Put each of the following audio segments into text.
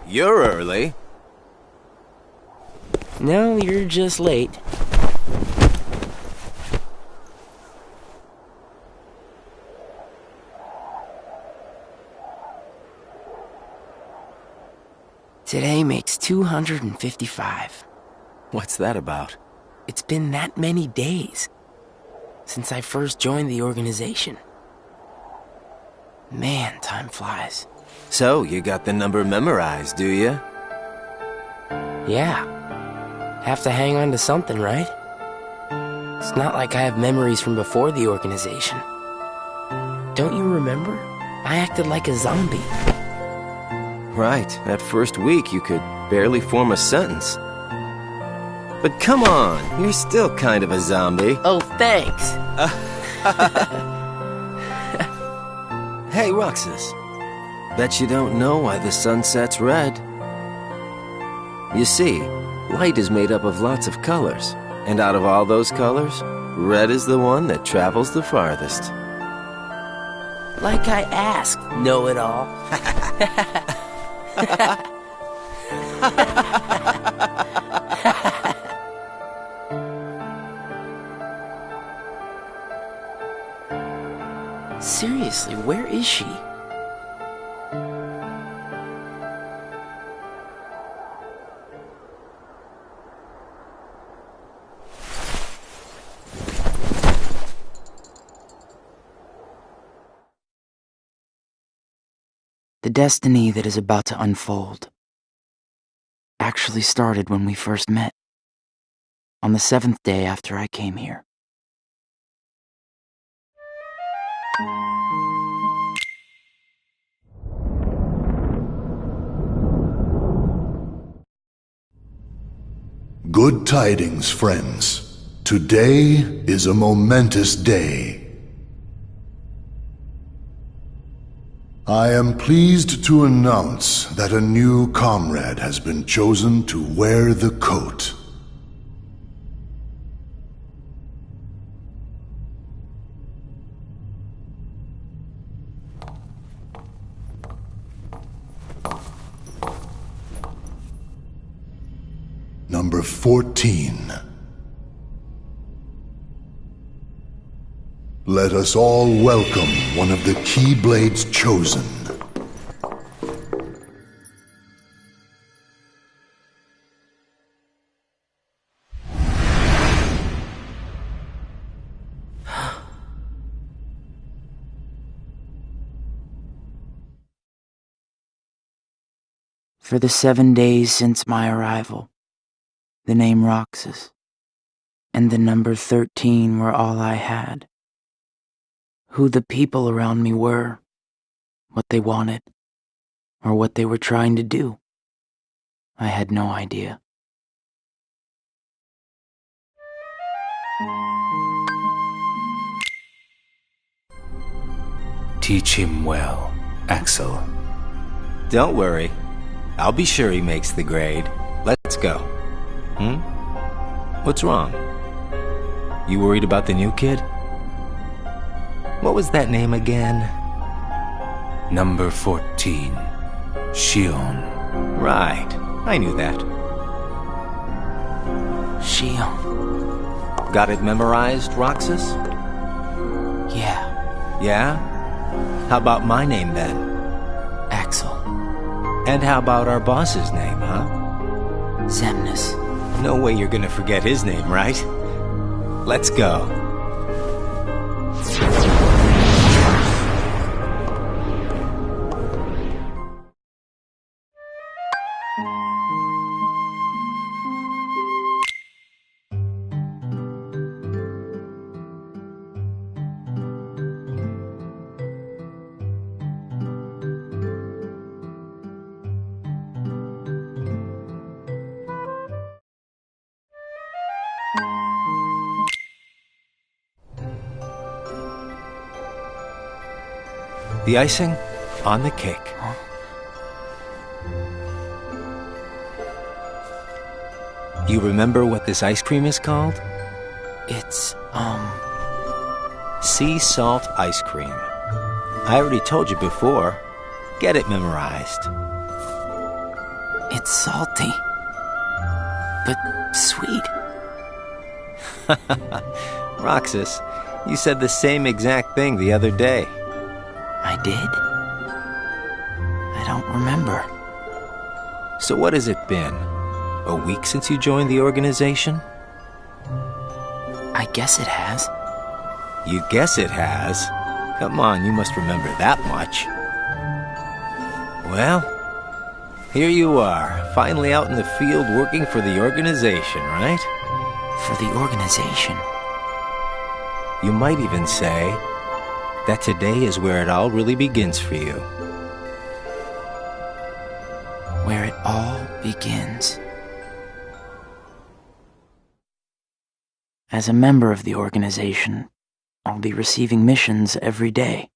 You're early. No, you're just late. Today makes 255. What's that about? It's been that many days since I first joined the organization. Man, time flies. So, you got the number memorized, do you? Yeah. Have to hang on to something, right? It's not like I have memories from before the organization. Don't you remember? I acted like a zombie. Right, that first week you could barely form a sentence. But come on, you're still kind of a zombie. Oh, thanks. Hey, Roxas. Bet you don't know why the sun sets red. You see, light is made up of lots of colors. And out of all those colors, red is the one that travels the farthest. Like I asked, know-it-all. Seriously, where is she? The destiny that is about to unfold actually started when we first met, on the 7th day after I came here. Good tidings, friends. Today is a momentous day. I am pleased to announce that a new comrade has been chosen to wear the coat. Number 14. Let us all welcome one of the Keyblade's chosen. For the 7 days since my arrival, the name Roxas and the number 13 were all I had. Who the people around me were, what they wanted, or what they were trying to do, I had no idea. Teach him well, Axel. Don't worry. I'll be sure he makes the grade. Let's go. What's wrong? You worried about the new kid? What was that name again? Number 14, Shion. Right, I knew that. Shion. Got it memorized, Roxas? Yeah. Yeah? How about my name then? Axel. And how about our boss's name, huh? Xemnas. No way you're gonna forget his name, right? Let's go. The icing on the cake. Huh? You remember what this ice cream is called? It's, Sea salt ice cream. I already told you before. Get it memorized. It's salty, but sweet. Roxas, you said the same exact thing the other day. I did? I don't remember. So what has it been? A week since you joined the organization? I guess it has. You guess it has? Come on, you must remember that much. Well, here you are, finally out in the field working for the organization, right? For the organization? You might even say that today is where it all really begins for you. Where it all begins. As a member of the organization, I'll be receiving missions every day.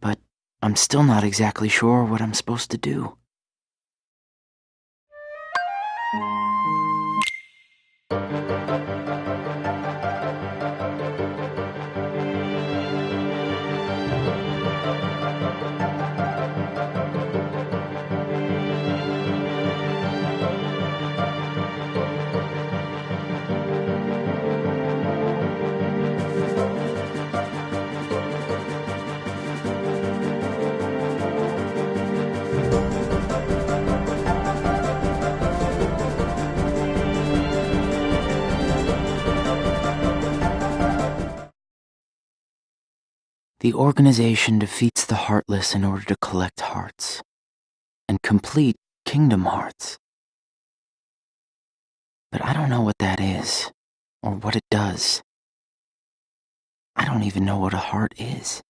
But I'm still not exactly sure what I'm supposed to do. The organization defeats the Heartless in order to collect hearts and complete Kingdom Hearts. But I don't know what that is or what it does. I don't even know what a heart is.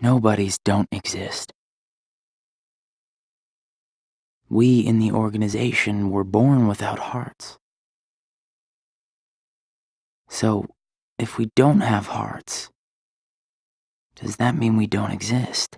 Nobodies don't exist. We in the organization were born without hearts. So, if we don't have hearts, does that mean we don't exist?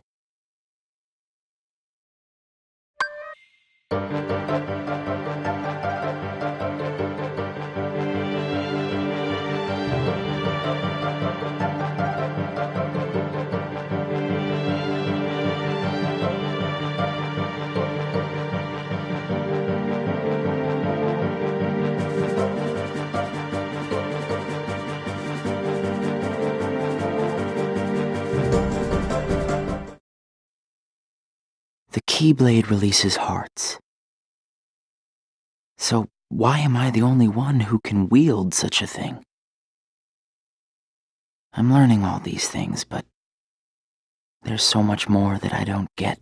The Keyblade releases hearts. So why am I the only one who can wield such a thing? I'm learning all these things, but there's so much more that I don't get.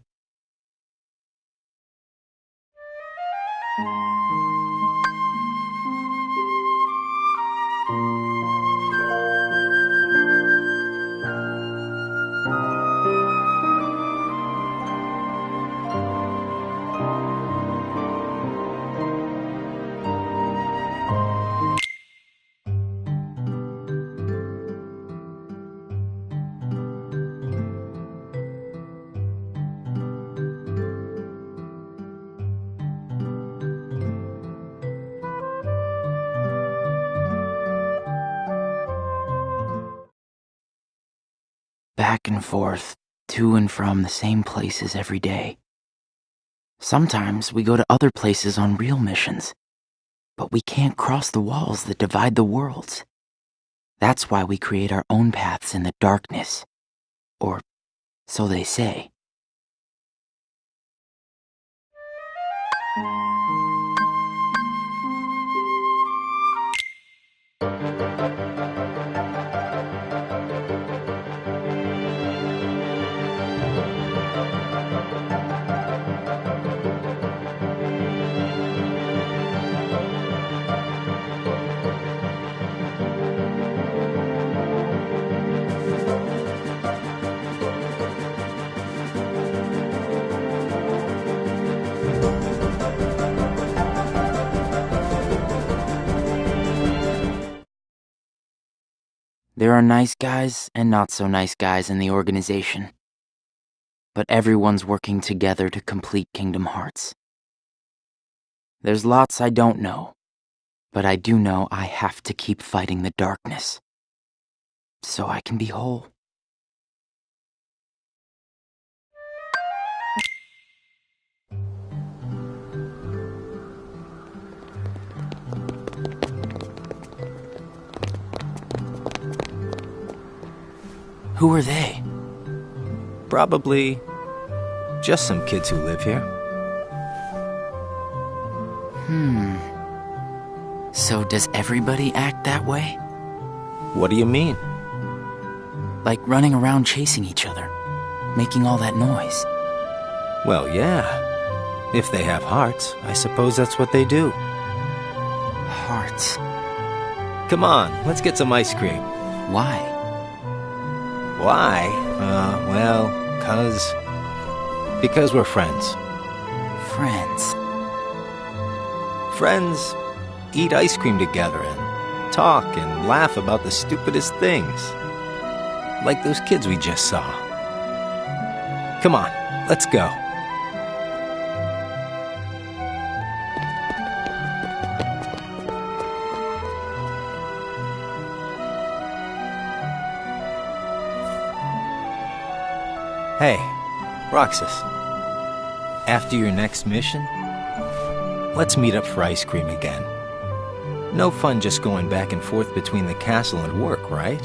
Back and forth, to and from the same places every day. Sometimes we go to other places on real missions, but we can't cross the walls that divide the worlds. That's why we create our own paths in the darkness. Or so they say. There are nice guys and not so nice guys in the organization. But everyone's working together to complete Kingdom Hearts. There's lots I don't know, but I do know I have to keep fighting the darkness, so I can be whole. Who are they? Probably just some kids who live here. So does everybody act that way? What do you mean? Like running around chasing each other, making all that noise? Well, yeah. If they have hearts, I suppose that's what they do. Hearts. Come on, let's get some ice cream. Why? Why? Because we're friends. Friends. Friends eat ice cream together and talk and laugh about the stupidest things. Like those kids we just saw. Come on, let's go. Hey, Roxas. After your next mission, let's meet up for ice cream again. No fun just going back and forth between the castle and work, right?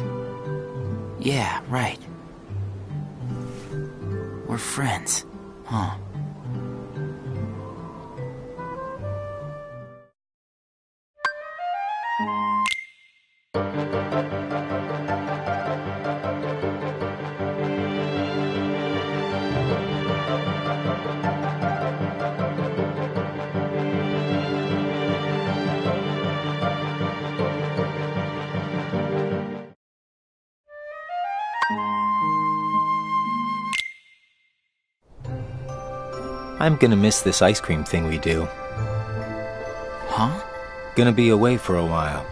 Yeah, right. We're friends, huh? I'm gonna miss this ice cream thing we do. Huh? Gonna be away for a while.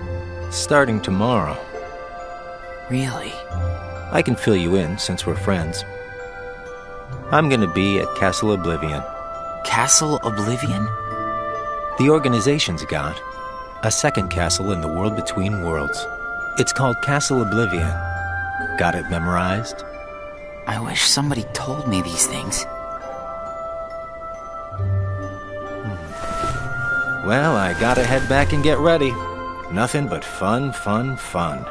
Starting tomorrow. Really? I can fill you in since we're friends. I'm gonna be at Castle Oblivion. Castle Oblivion? The organization's got a second castle in the world between worlds. It's called Castle Oblivion. Got it memorized? I wish somebody told me these things. Well, I gotta head back and get ready. Nothing but fun, fun, fun.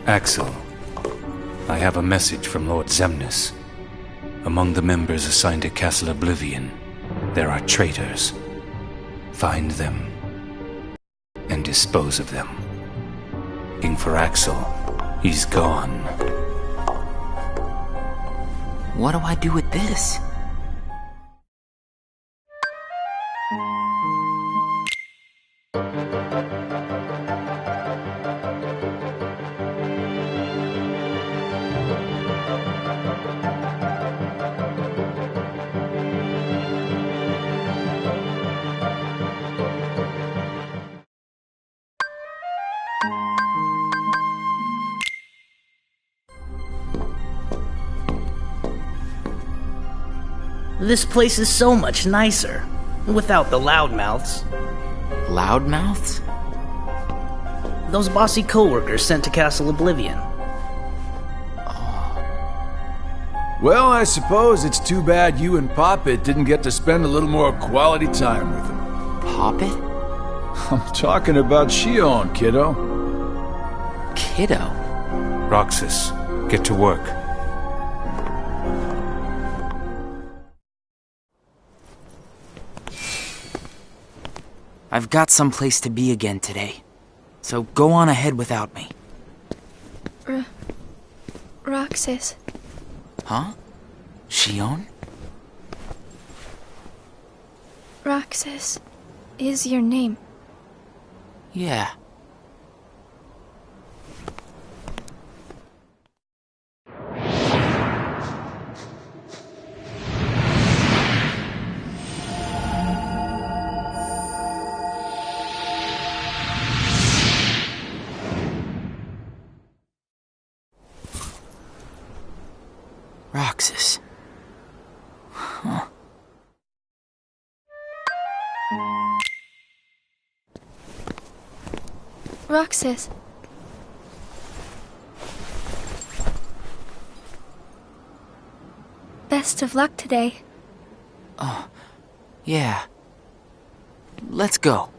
Axel, I have a message from Lord Xemnas. Among the members assigned to Castle Oblivion, there are traitors. Find them and dispose of them. Looking for Axel. He's gone. What do I do with this? This place is so much nicer, without the loudmouths. Loudmouths? Those bossy coworkers sent to Castle Oblivion. Well, I suppose it's too bad you and Poppet didn't get to spend a little more quality time with him. Poppet? I'm talking about Shion, kiddo. Kiddo? Roxas, get to work. I've got someplace to be again today, so go on ahead without me. Roxas. Huh? Shion? Roxas is your name. Yeah. Roxas. Huh. Roxas. Best of luck today. Oh, yeah. Let's go.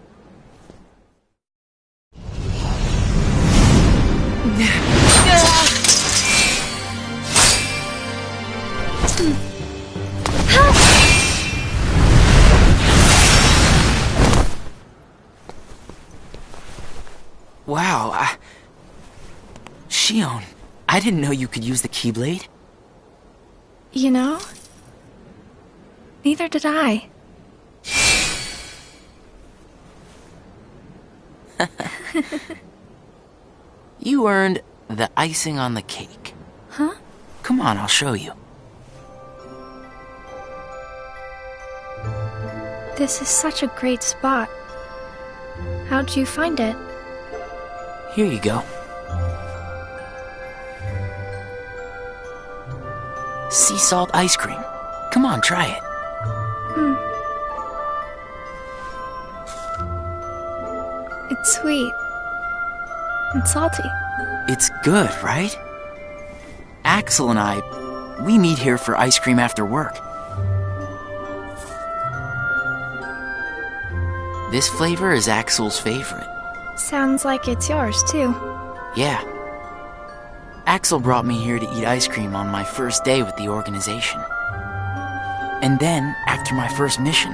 Wow, Shion, I didn't know you could use the Keyblade. You know? Neither did I. You earned the icing on the cake. Huh? Come on, I'll show you. This is such a great spot. How'd you find it? Here you go. Sea salt ice cream. Come on, try it. It's sweet. And salty. It's good, right? Axel and I, we meet here for ice cream after work. This flavor is Axel's favorite. Sounds like it's yours, too. Yeah. Axel brought me here to eat ice cream on my first day with the organization. And then, after my first mission,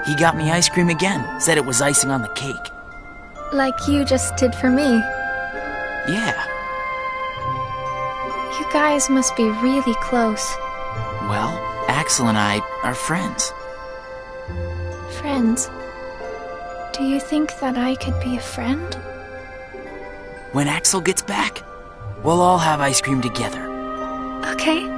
he got me ice cream again, said it was icing on the cake. Like you just did for me. Yeah. You guys must be really close. Well, Axel and I are friends. Friends. Do you think that I could be a friend? When Axel gets back, we'll all have ice cream together. Okay.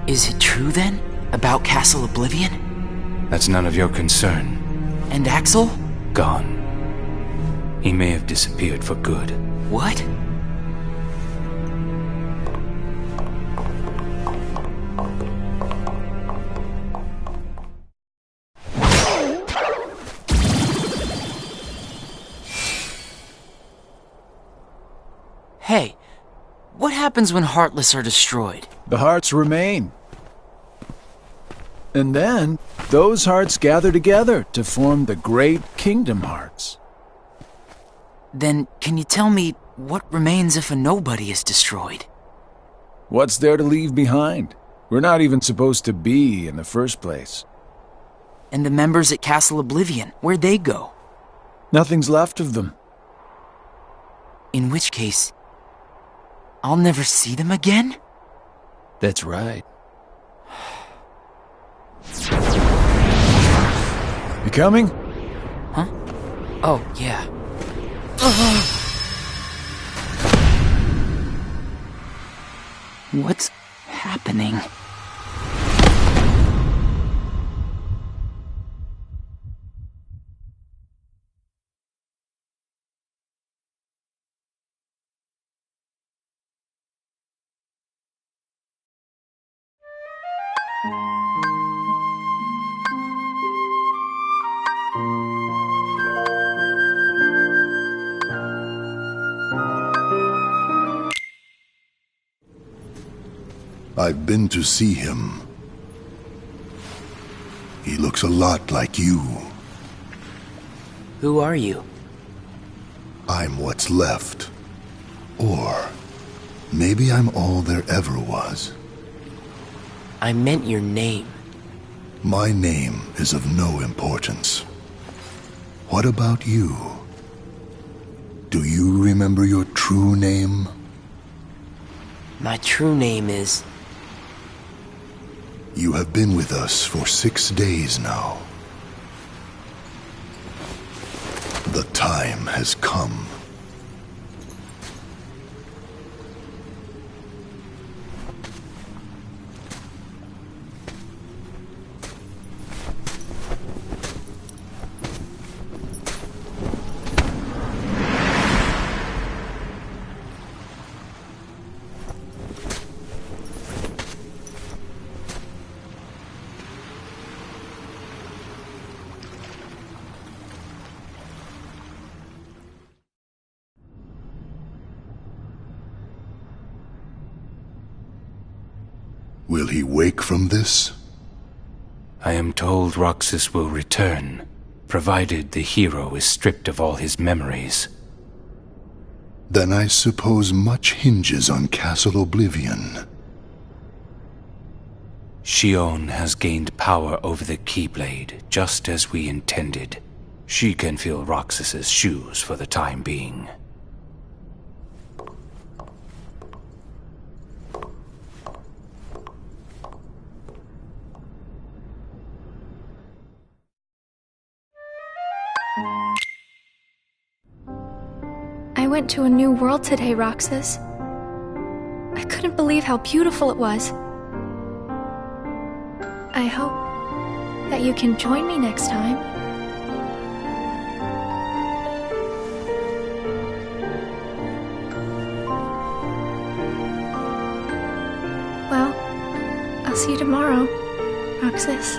Is it true then? About Castle Oblivion? That's none of your concern. And Axel? Gone. He may have disappeared for good. What? Hey, what happens when Heartless are destroyed? The hearts remain. And then, those hearts gather together to form the great Kingdom Hearts. Then, can you tell me what remains if a nobody is destroyed? What's there to leave behind? We're not even supposed to be in the first place. And the members at Castle Oblivion, where'd they go? Nothing's left of them. In which case, I'll never see them again? That's right. You coming? Huh? Oh, yeah. What's happening? I've been to see him. He looks a lot like you. Who are you? I'm what's left. Or Maybe I'm all there ever was. I meant your name. My name is of no importance. What about you? Do you remember your true name? My true name is... You have been with us for 6 days now. The time has come. Will he wake from this? I am told Roxas will return, provided the hero is stripped of all his memories. Then I suppose much hinges on Castle Oblivion. Xion has gained power over the Keyblade, just as we intended. She can fill Roxas's shoes for the time being. I went to a new world today, Roxas. I couldn't believe how beautiful it was. I hope that you can join me next time. Well, I'll see you tomorrow, Roxas.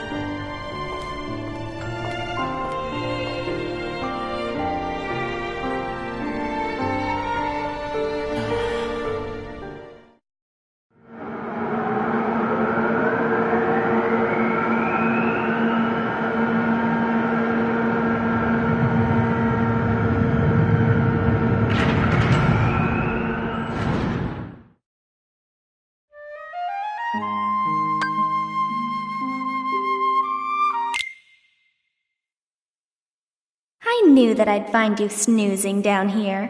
I knew that I'd find you snoozing down here.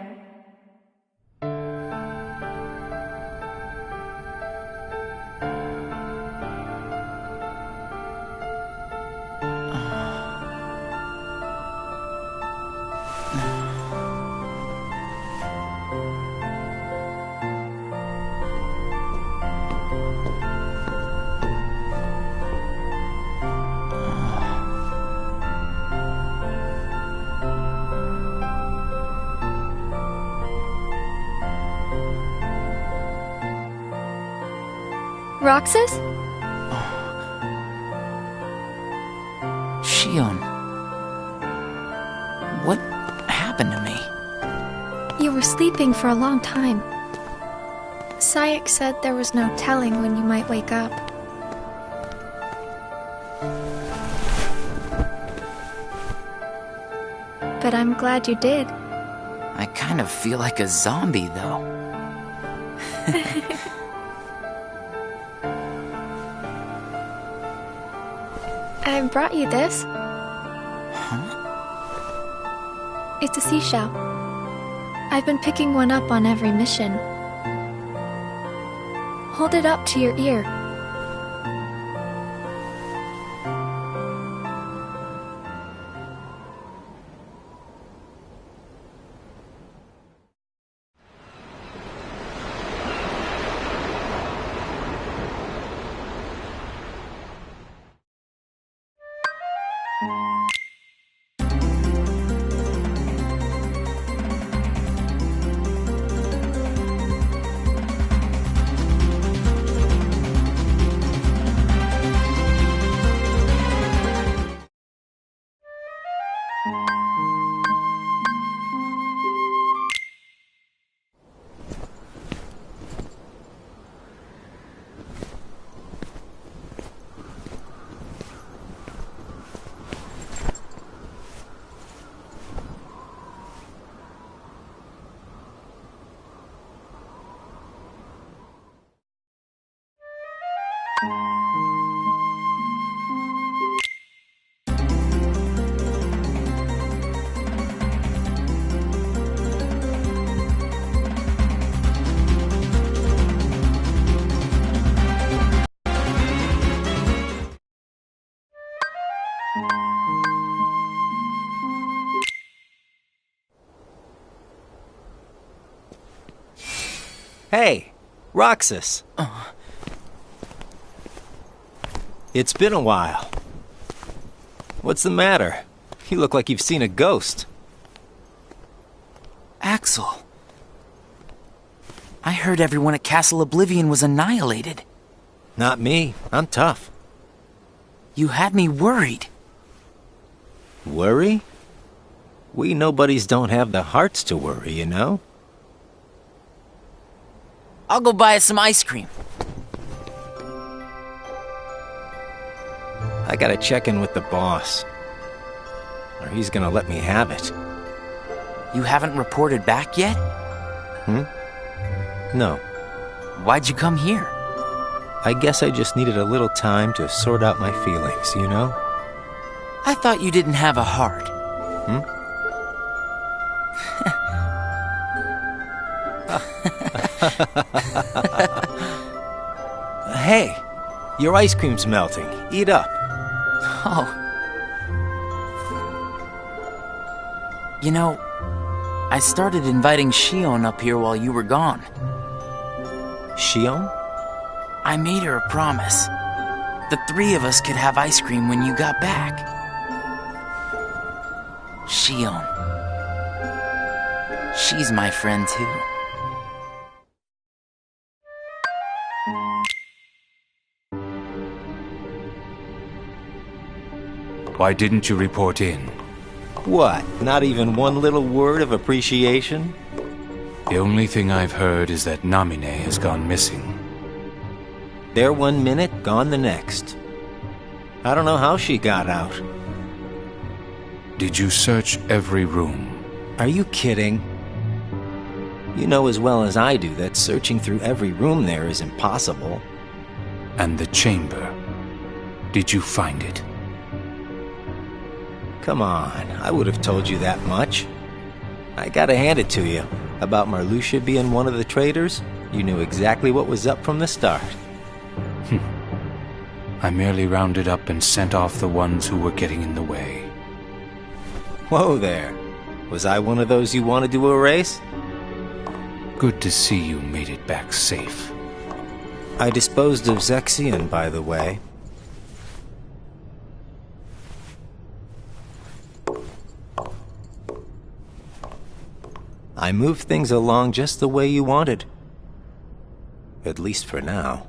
Roxas? Xion. What happened to me? You were sleeping for a long time. Sayek said there was no telling when you might wake up. But I'm glad you did. I kind of feel like a zombie, though. I brought you this. Huh? It's a seashell. I've been picking one up on every mission. Hold it up to your ear. Hey, Roxas. It's been a while. What's the matter? You look like you've seen a ghost. Axel. I heard everyone at Castle Oblivion was annihilated. Not me. I'm tough. You had me worried. Worry? We nobodies don't have the hearts to worry, you know? I'll go buy us some ice cream. I gotta check in with the boss. Or he's gonna let me have it. You haven't reported back yet? No. Why'd you come here? I guess I just needed a little time to sort out my feelings, you know? I thought you didn't have a heart. Hey, your ice cream's melting. Eat up. Oh. You know, I started inviting Shion up here while you were gone. Shion? I made her a promise. The three of us could have ice cream when you got back. Shion. She's my friend too. Why didn't you report in? What? Not even one little word of appreciation? The only thing I've heard is that Namine has gone missing. There 1 minute, gone the next. I don't know how she got out. Did you search every room? Are you kidding? You know as well as I do that searching through every room there is impossible. And the chamber? Did you find it? Come on, I would have told you that much. I gotta hand it to you. About Marluxia being one of the traitors, you knew exactly what was up from the start. I merely rounded up and sent off the ones who were getting in the way. Whoa there. Was I one of those you wanted to erase? Good to see you made it back safe. I disposed of Zexion, by the way. I moved things along just the way you wanted. At least for now.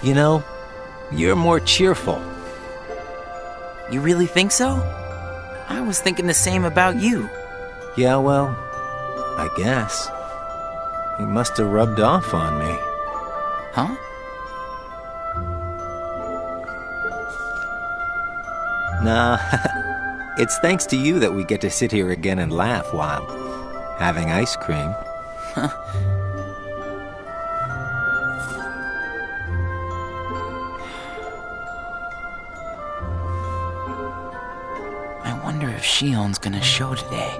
You know, you're more cheerful. You really think so? I was thinking the same about you. Yeah, well, I guess. You must have rubbed off on me. Huh? Nah, it's thanks to you that we get to sit here again and laugh while having ice cream. I wonder if Shion's gonna show today.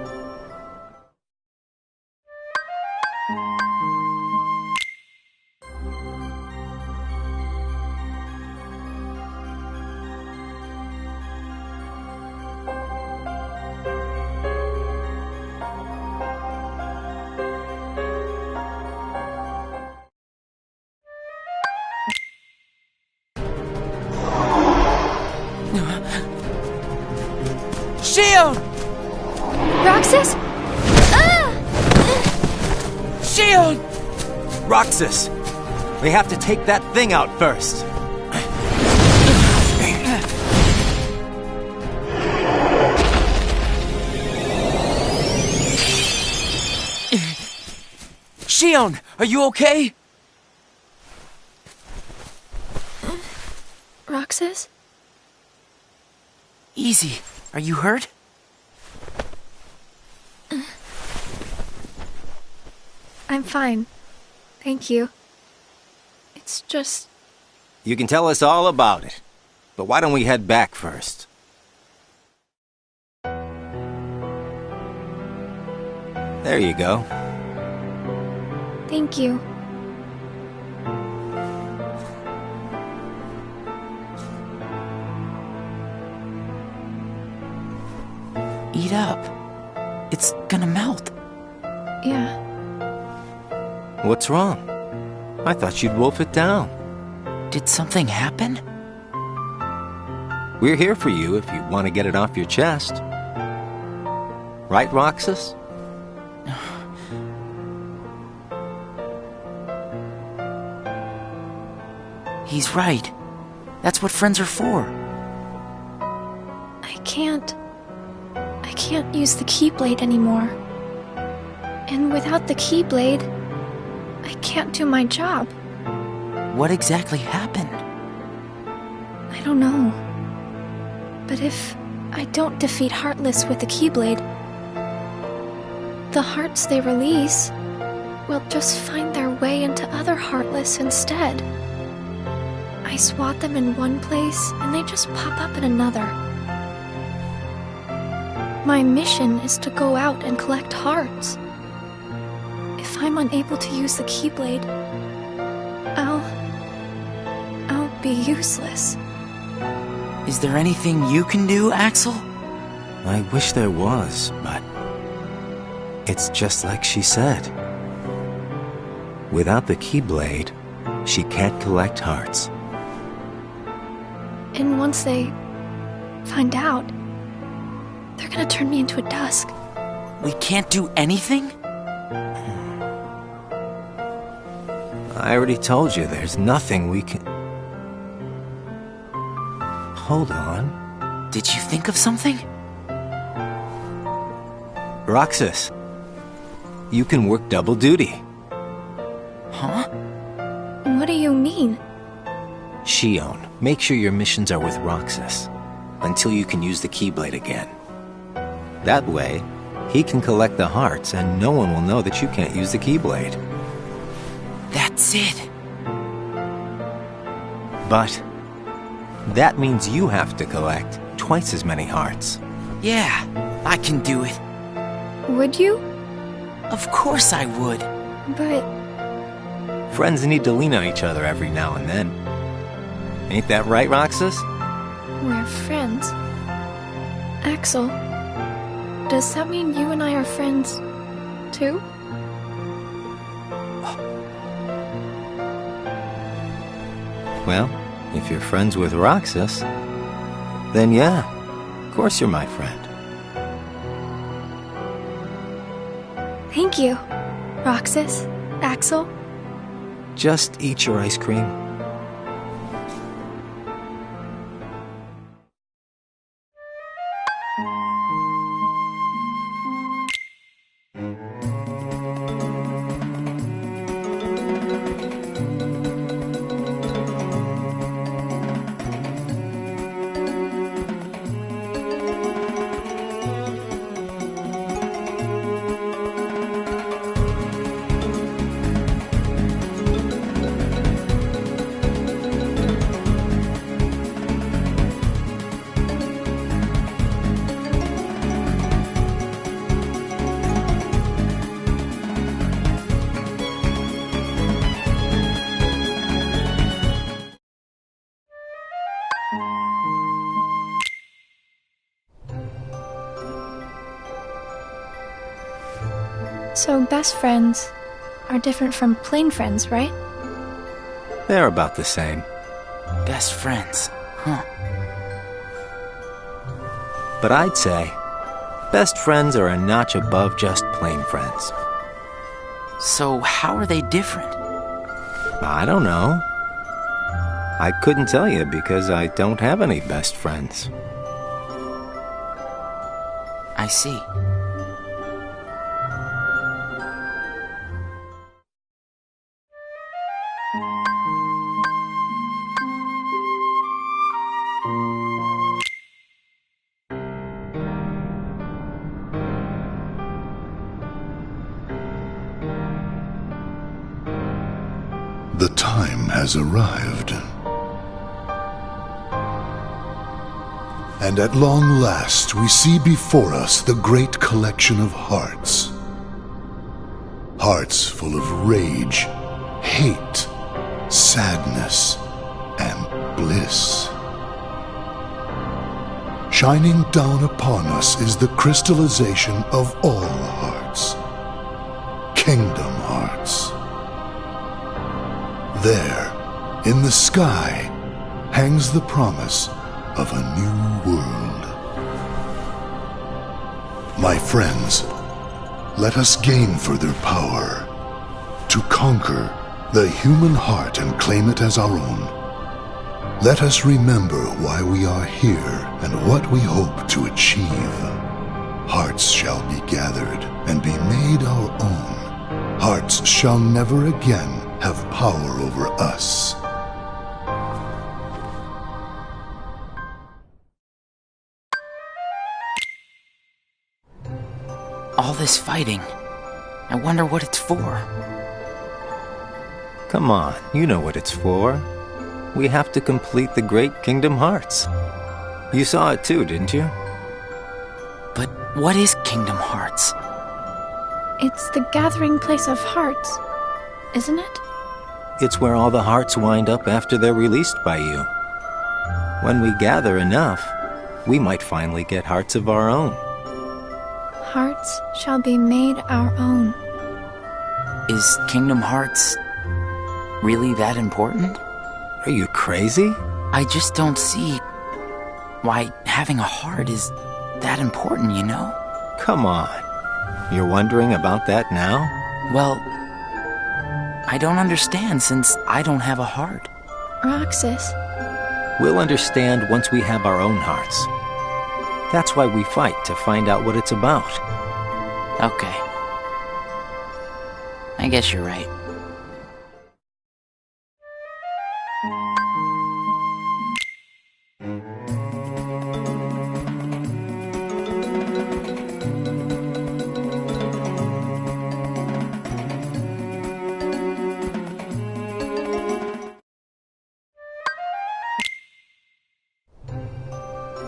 Shion! Roxas? Ah! Shion! Roxas! We have to take that thing out first. Shion, are you okay? Roxas? Easy. Are you hurt? I'm fine. Thank you. It's just... You can tell us all about it. But why don't we head back first? There you go. Thank you. Eat up. It's gonna melt. Yeah. What's wrong? I thought you'd wolf it down. Did something happen? We're here for you if you want to get it off your chest. Right, Roxas? He's right. That's what friends are for. I can't use the Keyblade anymore. And without the Keyblade, I can't do my job. What exactly happened? I don't know. But if I don't defeat Heartless with the Keyblade, the hearts they release will just find their way into other Heartless instead. I swat them in one place, and they just pop up in another. My mission is to go out and collect hearts. If I'm unable to use the Keyblade, I'll be useless. Is there anything you can do, Axel? I wish there was, but... it's just like she said. Without the Keyblade, she can't collect hearts. And once they find out, they're gonna turn me into a Dusk. We can't do anything? I already told you there's nothing we can... Hold on. Did you think of something? Roxas, you can work double duty. Huh? What do you mean? Shion, make sure your missions are with Roxas until you can use the Keyblade again. That way, he can collect the hearts and no one will know that you can't use the Keyblade. That's it. But that means you have to collect twice as many hearts. Yeah, I can do it. Would you? Of course I would. But Friends need to lean on each other every now and then. Ain't that right, Roxas? we're friends. Axel, does that mean you and I are friends, too? Well, if you're friends with Roxas, then yeah, of course you're my friend. Thank you, Roxas, Axel. Just eat your ice cream. So best friends are different from plain friends, right? They're about the same. Best friends, huh? But I'd say best friends are a notch above just plain friends. So how are they different? I don't know. I couldn't tell you because I don't have any best friends. I see. has arrived. And at long last we see before us the great collection of hearts. Hearts full of rage, hate, sadness, and bliss. Shining down upon us is the crystallization of all hearts. Kingdom Hearts. There, in the sky, hangs the promise of a new world. My friends, let us gain further power to conquer the human heart and claim it as our own. Let us remember why we are here and what we hope to achieve. Hearts shall be gathered and be made our own. Hearts shall never again have power over us. All this fighting. I wonder what it's for. Come on, you know what it's for. We have to complete the Great Kingdom Hearts. You saw it too, didn't you? But what is Kingdom Hearts? It's the gathering place of hearts, isn't it? It's where all the hearts wind up after they're released by you. When we gather enough, we might finally get hearts of our own. Hearts shall be made our own. Is Kingdom Hearts really that important? Are you crazy? I just don't see why having a heart is that important, you know? Come on. You're wondering about that now? Well, I don't understand since I don't have a heart. Roxas. We'll understand once we have our own hearts. That's why we fight, to find out what it's about. Okay. I guess you're right.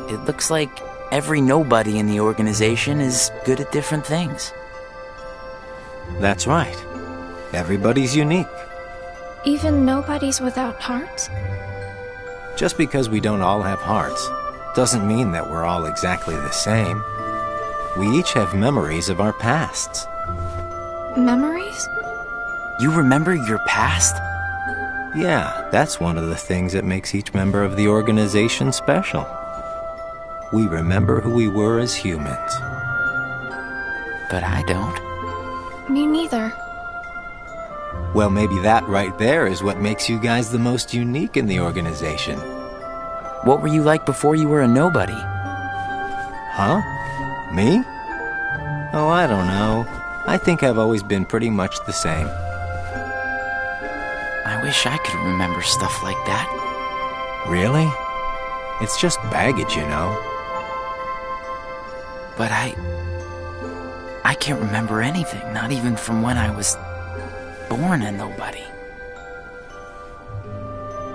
It looks like every nobody in the organization is good at different things. That's right. Everybody's unique. Even nobodies without hearts? Just because we don't all have hearts doesn't mean that we're all exactly the same. We each have memories of our pasts. Memories? You remember your past? Yeah, that's one of the things that makes each member of the organization special. We remember who we were as humans. But I don't. Me neither. Well, maybe that right there is what makes you guys the most unique in the organization. What were you like before you were a nobody? Huh? Me? Oh, I don't know. I think I've always been pretty much the same. I wish I could remember stuff like that. Really? It's just baggage, you know. But I can't remember anything, not even from when I was born a nobody.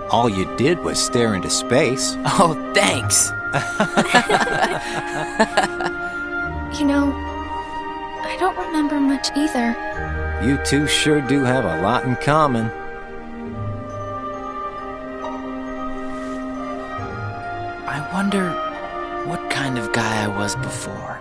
All you did was stare into space. Oh, thanks. You know, I don't remember much either. You two sure do have a lot in common. I wonder what kind of guy I was before.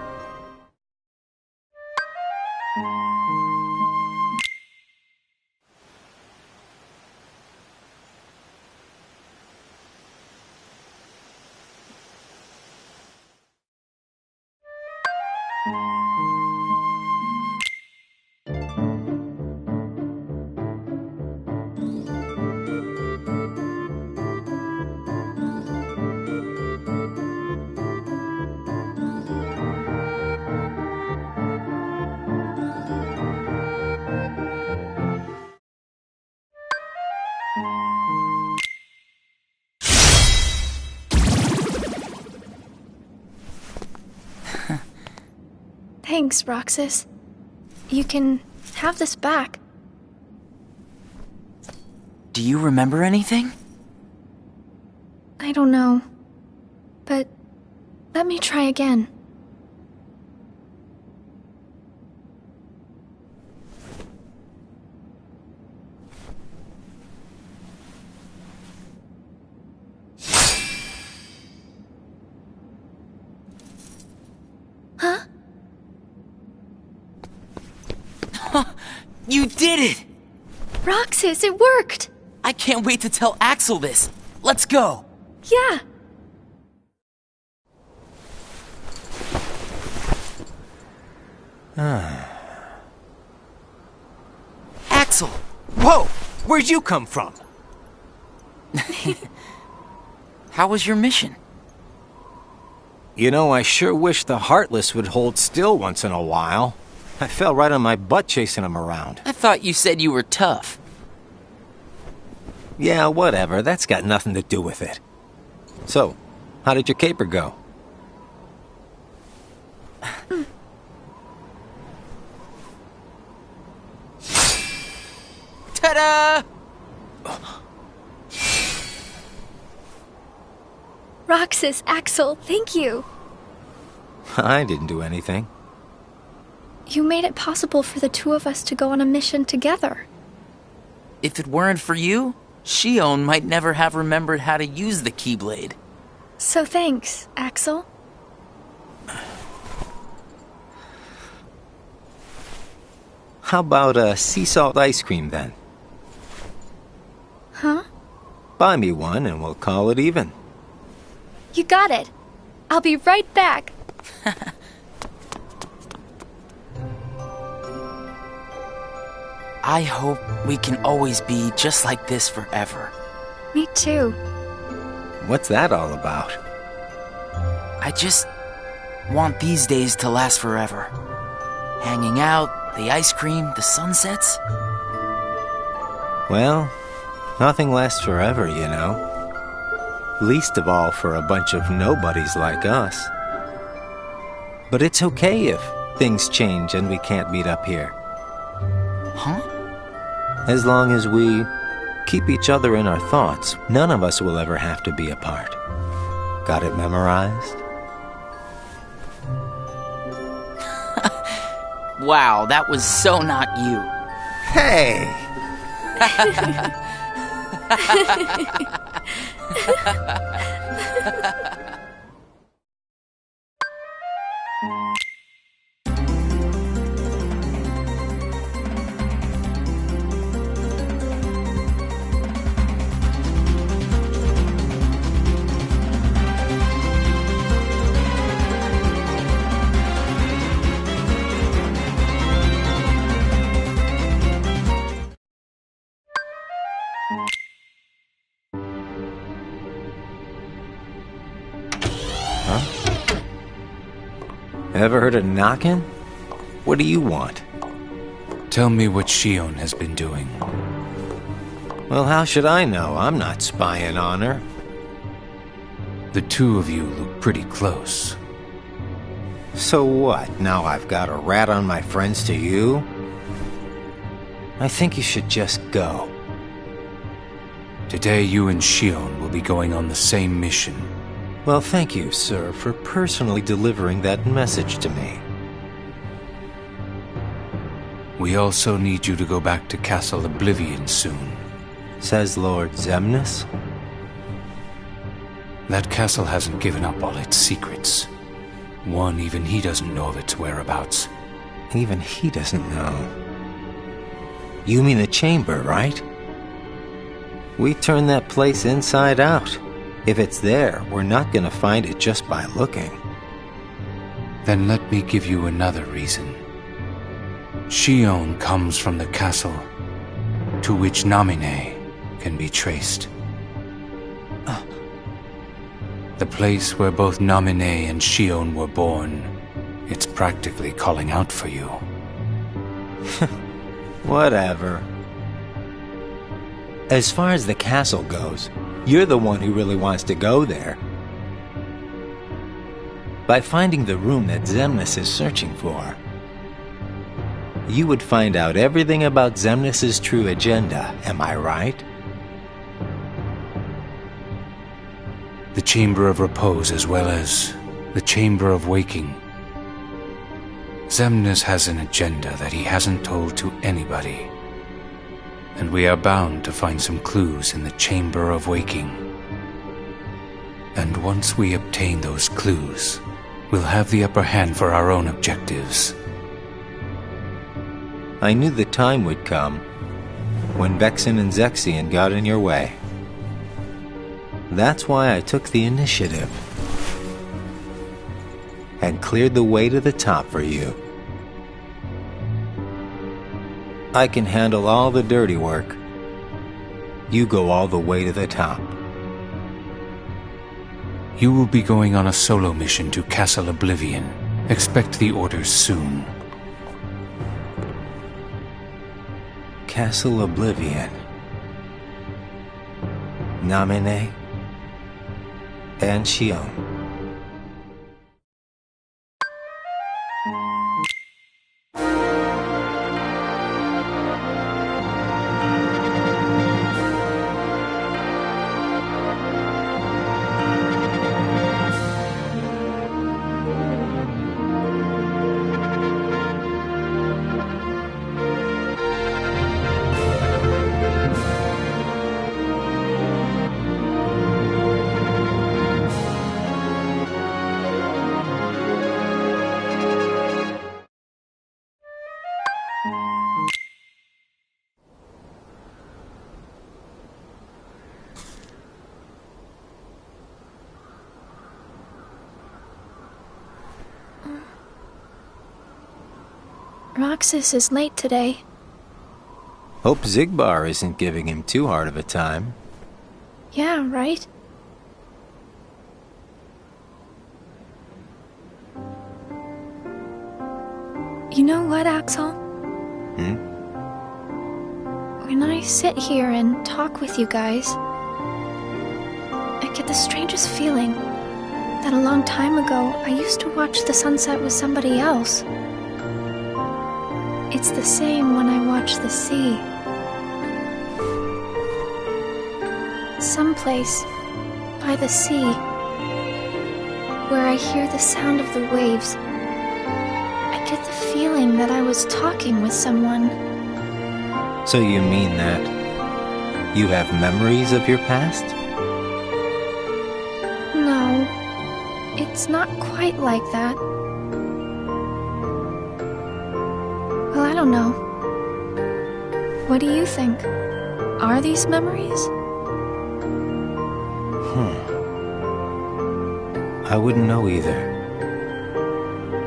Thanks, Do you remember anything? I don't know. But let me try again. Huh? You did it! Roxas, it worked! I can't wait to tell Axel this. Let's go. Yeah. Axel! Whoa! Where'd you come from? How was your mission? You know, I sure wish the Heartless would hold still once in a while. I fell right on my butt chasing them around. I thought you said you were tough. Yeah, whatever. That's got nothing to do with it. So, how did your caper go? Ta-da! Roxas, Axel, thank you. I didn't do anything. You made it possible for the two of us to go on a mission together. If it weren't for you, Shion might never have remembered how to use the Keyblade. So thanks, Axel. How about sea salt ice cream then? Huh? Buy me one and we'll call it even. You got it. I'll be right back. I hope we can always be just like this forever. Me too. What's that all about? I just want these days to last forever. Hanging out, the ice cream, the sunsets. Well, nothing lasts forever, you know. Least of all for a bunch of nobodies like us. But it's okay if things change and we can't meet up here. Huh? As long as we keep each other in our thoughts, none of us will ever have to be apart. Got it memorized? Wow, that was so not you. Hey! Ever heard of knocking? What do you want? Tell me what Shion has been doing. Well, how should I know? I'm not spying on her. The two of you look pretty close. So what? Now I've got a rat on my friends to you? I think you should just go. Today you and Shion will be going on the same mission. Well, thank you, sir, for personally delivering that message to me. We also need you to go back to Castle Oblivion soon. Says Lord Xemnas? That castle hasn't given up all its secrets. Even he doesn't know of its whereabouts. Even he doesn't know. You mean the chamber, right? We turned that place inside out. If it's there, we're not gonna find it just by looking. Then let me give you another reason. Shion comes from the castle to which Namine can be traced. The place where both Namine and Shion were born. It's practically calling out for you. Whatever. As far as the castle goes, you're the one who really wants to go there. By finding the room that Xemnas is searching for, you would find out everything about Xemnas' true agenda, am I right? the Chamber of Repose as well as the Chamber of Waking. Xemnas has an agenda that he hasn't told to anybody, and we are bound to find some clues in the Chamber of Waking. And once we obtain those clues, we'll have the upper hand for our own objectives. I knew the time would come when Vexen and Zexion got in your way. That's why I took the initiative and cleared the way to the top for you. I can handle all the dirty work. You go all the way to the top. You will be going on a solo mission to Castle Oblivion. Expect the orders soon. Castle Oblivion. Namine and Xion. Roxas is late today. Hope Xigbar isn't giving him too hard of a time. Yeah, right? You know what, Axel? When I sit here and talk with you guys, I get the strangest feeling that a long time ago I used to watch the sunset with somebody else. It's the same when I watch the sea. Someplace by the sea, where I hear the sound of the waves, I get the feeling that I was talking with someone. So you mean that you have memories of your past? No, it's not quite like that. Well, I don't know. What do you think? Are these memories? I wouldn't know either.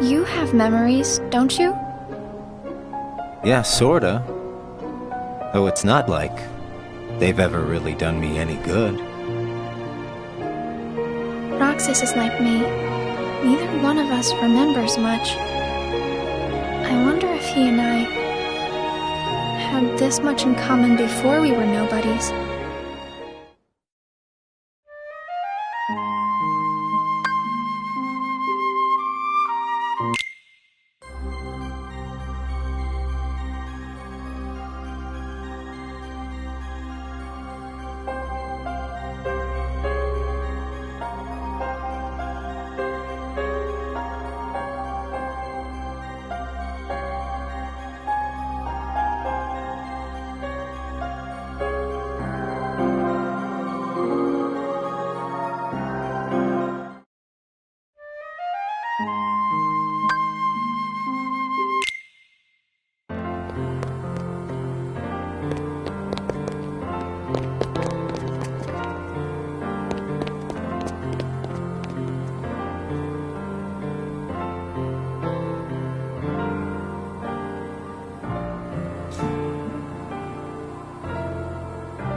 You have memories, don't you? Yeah, sorta. Though it's not like they've ever really done me any good. Roxas is like me. Neither one of us remembers much. I wonder if he and I had this much in common before we were nobodies.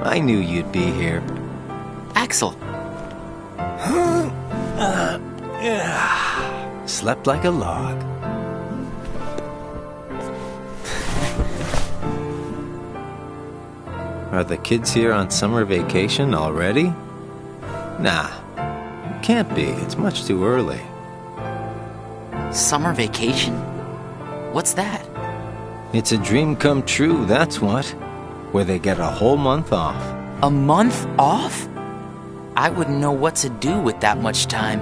I knew you'd be here. Axel! Slept like a log. Are the kids here on summer vacation already? Nah, can't be. It's much too early. Summer vacation? What's that? It's a dream come true, that's what. Where they get a whole month off. A month off? I wouldn't know what to do with that much time.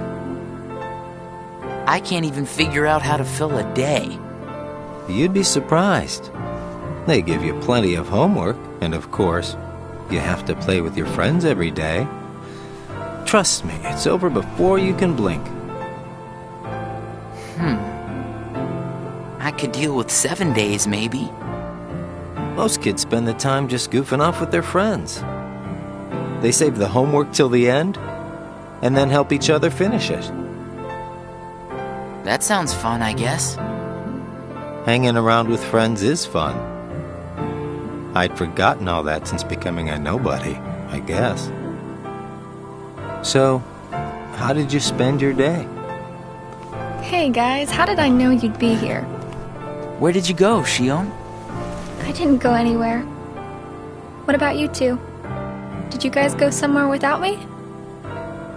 I can't even figure out how to fill a day. You'd be surprised. They give you plenty of homework, and of course, you have to play with your friends every day. Trust me, it's over before you can blink. I could deal with 7 days, maybe. Most kids spend the time just goofing off with their friends. They save the homework till the end, and then help each other finish it. That sounds fun, I guess. Hanging around with friends is fun. I'd forgotten all that since becoming a nobody, I guess. So, how did you spend your day? Hey guys, how did I know you'd be here? Where did you go, Shion? I didn't go anywhere. What about you two? Did you guys go somewhere without me?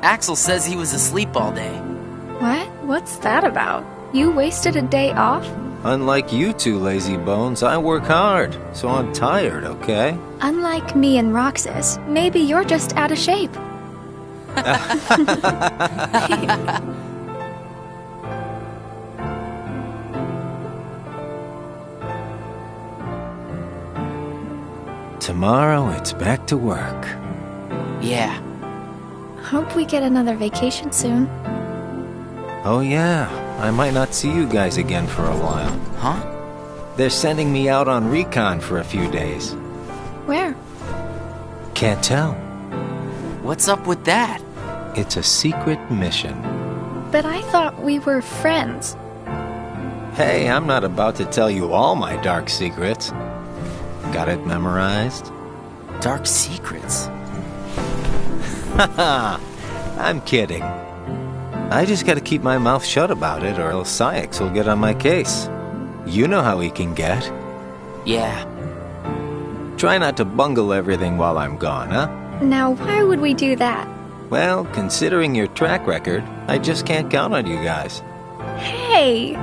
Axel says he was asleep all day. What? What's that about? You wasted a day off? Unlike you two lazy bones, I work hard, so I'm tired, okay? Unlike me and Roxas, maybe you're just out of shape. Tomorrow, it's back to work. Yeah. Hope we get another vacation soon. Oh yeah, I might not see you guys again for a while. Huh? They're sending me out on recon for a few days. Where? Can't tell. What's up with that? It's a secret mission. But I thought we were friends. Hey, I'm not about to tell you all my dark secrets. Got it memorized? Dark secrets? Haha, I'm kidding. I just gotta keep my mouth shut about it, or else Saïx will get on my case. You know how he can get. Yeah. Try not to bungle everything while I'm gone, huh? Now, why would we do that? Well, considering your track record, I just can't count on you guys. Hey!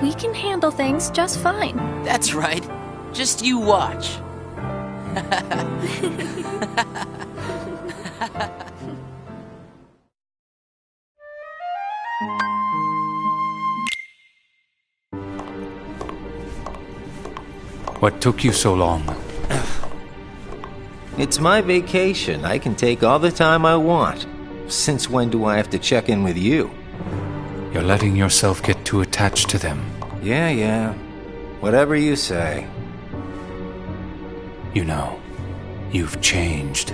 We can handle things just fine. That's right. Just you watch. What took you so long? It's my vacation. I can take all the time I want. Since when do I have to check in with you? You're letting yourself get too attached to them. Yeah. Whatever you say. You know, you've changed.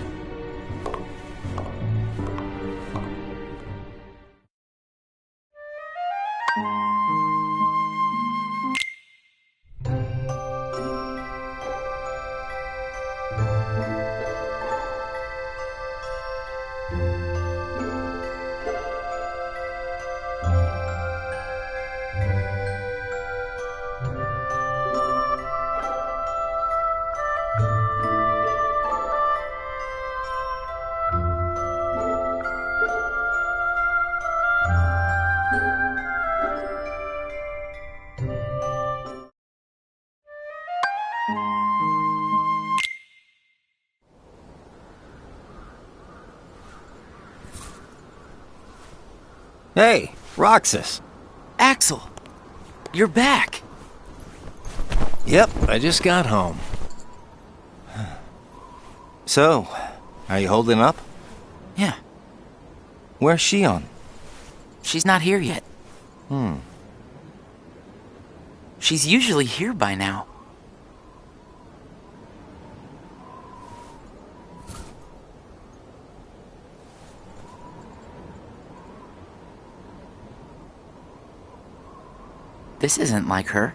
Hey, Roxas. Axel! You're back! Yep, I just got home. So, are you holding up? Yeah. Where's Shion? She's not here yet. She's usually here by now. This isn't like her.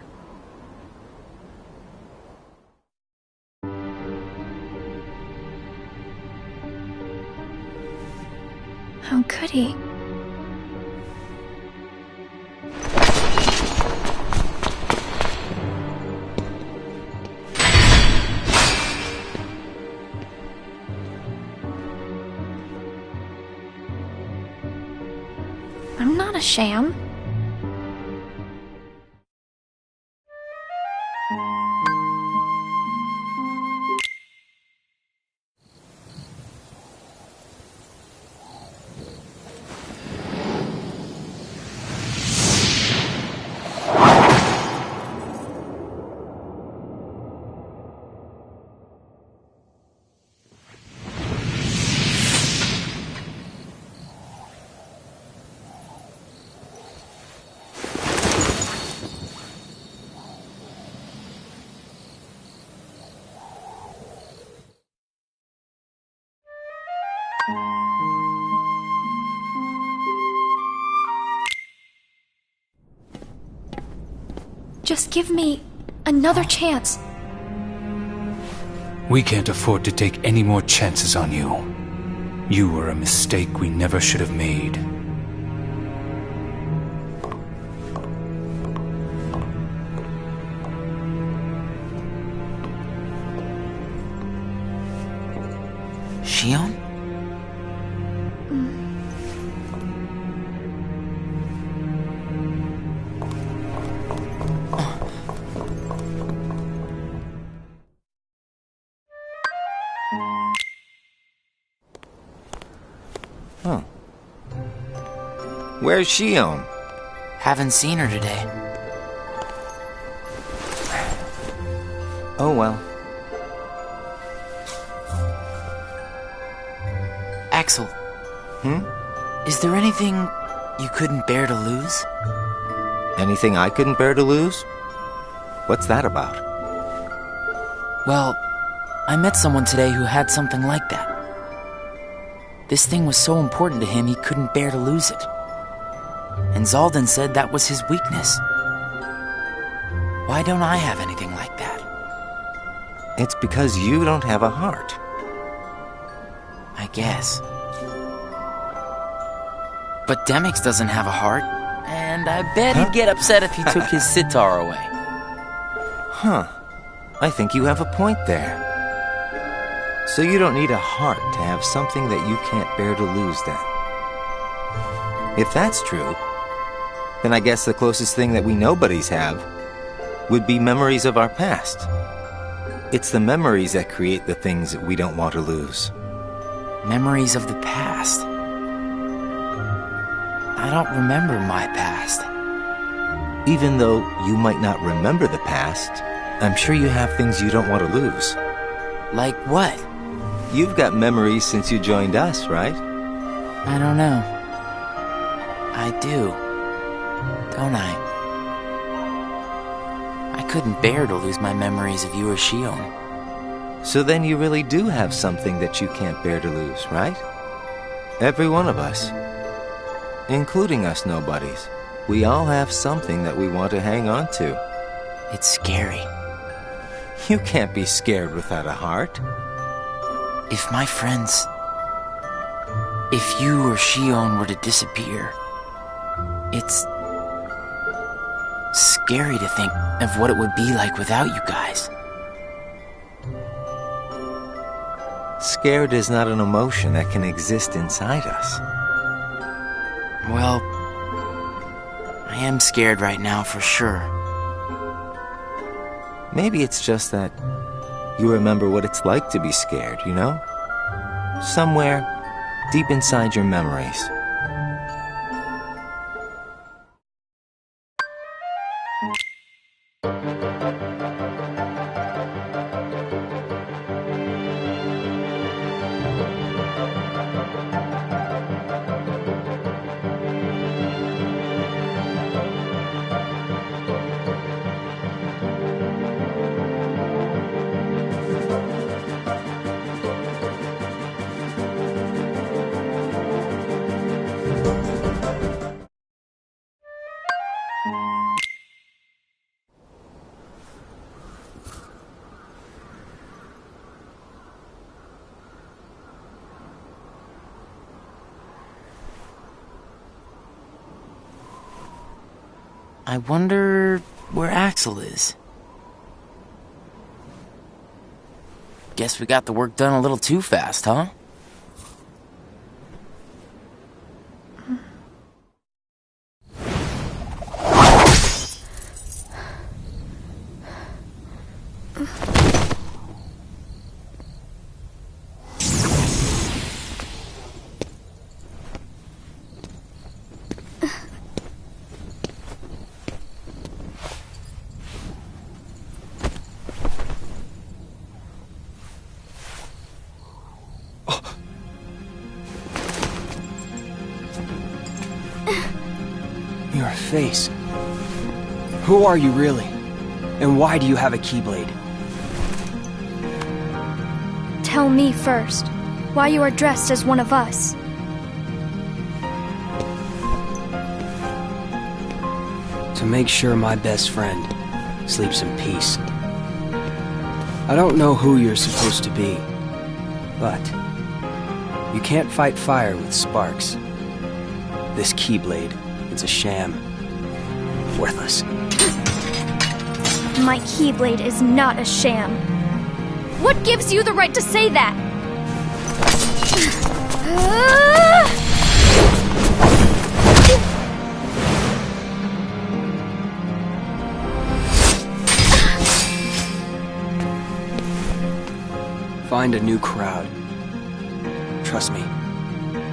How could he? I'm not a sham. Just give me another chance. We can't afford to take any more chances on you. You were a mistake we never should have made. Xion? Huh. Where's Xion? Haven't seen her today. Oh well. Axel. Is there anything you couldn't bear to lose? Anything I couldn't bear to lose? What's that about? Well, I met someone today who had something like that. This thing was so important to him he couldn't bear to lose it. And Zaldan said that was his weakness. Why don't I have anything like that? It's because you don't have a heart. I guess. But Demyx doesn't have a heart, and I bet he'd get upset if he took his sitar away. Huh. I think you have a point there. So you don't need a heart to have something that you can't bear to lose, then. If that's true, then I guess the closest thing that we nobodies have would be memories of our past. It's the memories that create the things that we don't want to lose. Memories of the past. I don't remember my past. Even though you might not remember the past, I'm sure you have things you don't want to lose. Like what? You've got memories since you joined us, right? I don't know. I do. Don't I? I couldn't bear to lose my memories of you or Xion. So then you really do have something that you can't bear to lose, right? Every one of us. Including us nobodies. We all have something that we want to hang on to. It's scary. You can't be scared without a heart. If my friends... If you or Xion were to disappear... It's... scary to think of what it would be like without you guys. Scared is not an emotion that can exist inside us. Well, I am scared right now for sure. Maybe it's just that you remember what it's like to be scared, you know? Somewhere deep inside your memories. I wonder where Axel is. Guess we got the work done a little too fast, huh? Your face. Who are you really? And why do you have a Keyblade? Tell me first. why you are dressed as one of us. To make sure my best friend sleeps in peace. I don't know who you're supposed to be, but you can't fight fire with sparks. This Keyblade, it's a sham. Worthless. My Keyblade is not a sham. What gives you the right to say that? Find a new crowd. Trust me,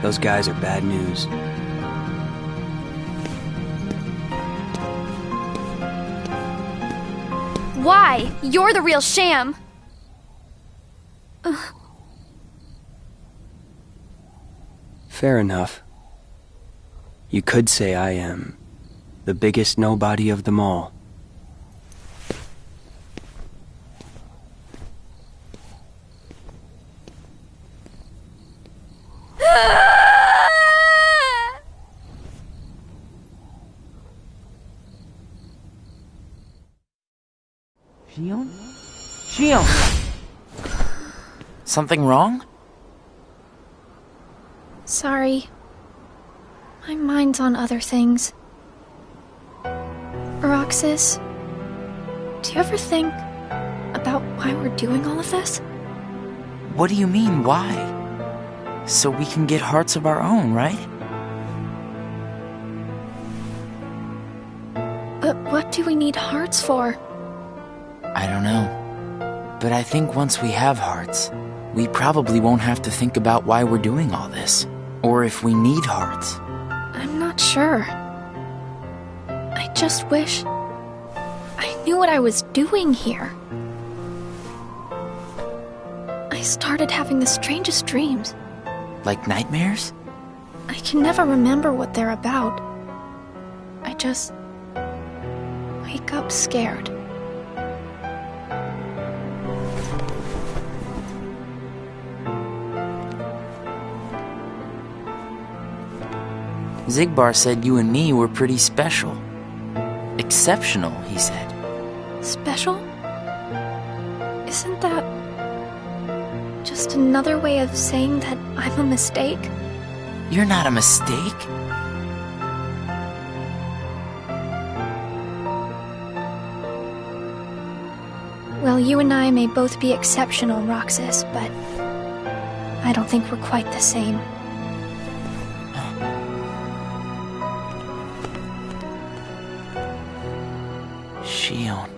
those guys are bad news. Why? You're the real sham. Fair enough. You could say I am the biggest nobody of them all. Xion? Xion! Something wrong? Sorry. My mind's on other things. Roxas, do you ever think about why we're doing all of this? What do you mean, why? So we can get hearts of our own, right? But what do we need hearts for? I don't know. But I think once we have hearts, we probably won't have to think about why we're doing all this. Or if we need hearts. I'm not sure. I just wish I knew what I was doing here. I started having the strangest dreams. Like nightmares? I can never remember what they're about. I just wake up scared. Xigbar said you and me were pretty special. Exceptional, he said. Special? Isn't that just another way of saying that I'm a mistake? You're not a mistake. Well, you and I may both be exceptional, Roxas, but I don't think we're quite the same. Xion.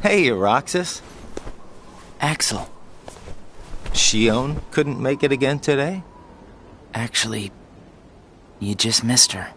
Hey, Roxas. Axel. Xion couldn't make it again today? Actually, you just missed her.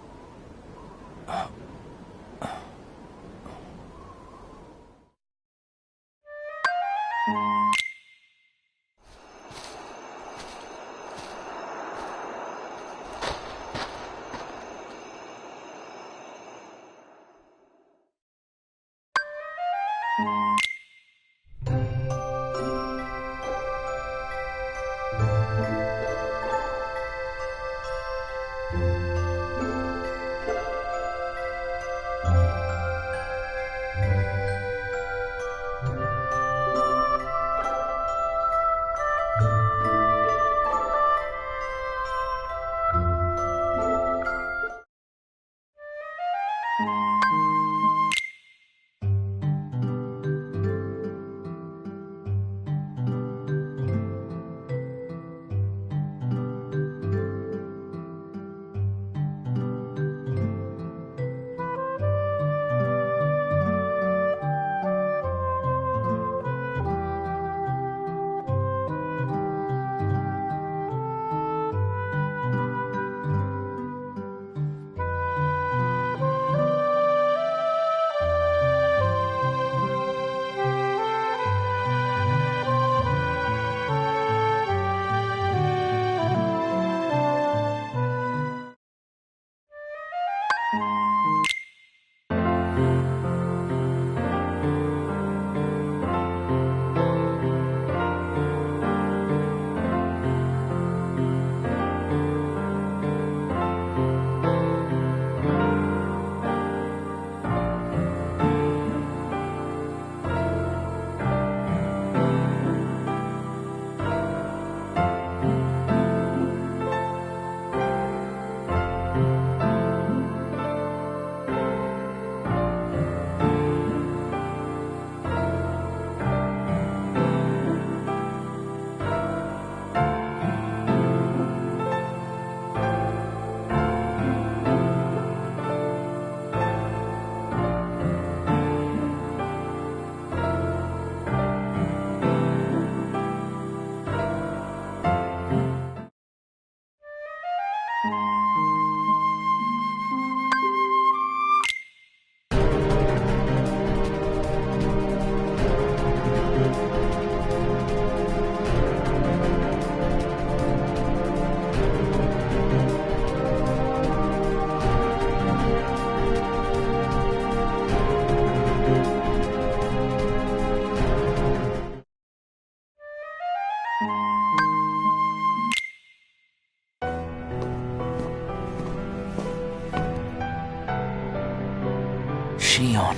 Shion.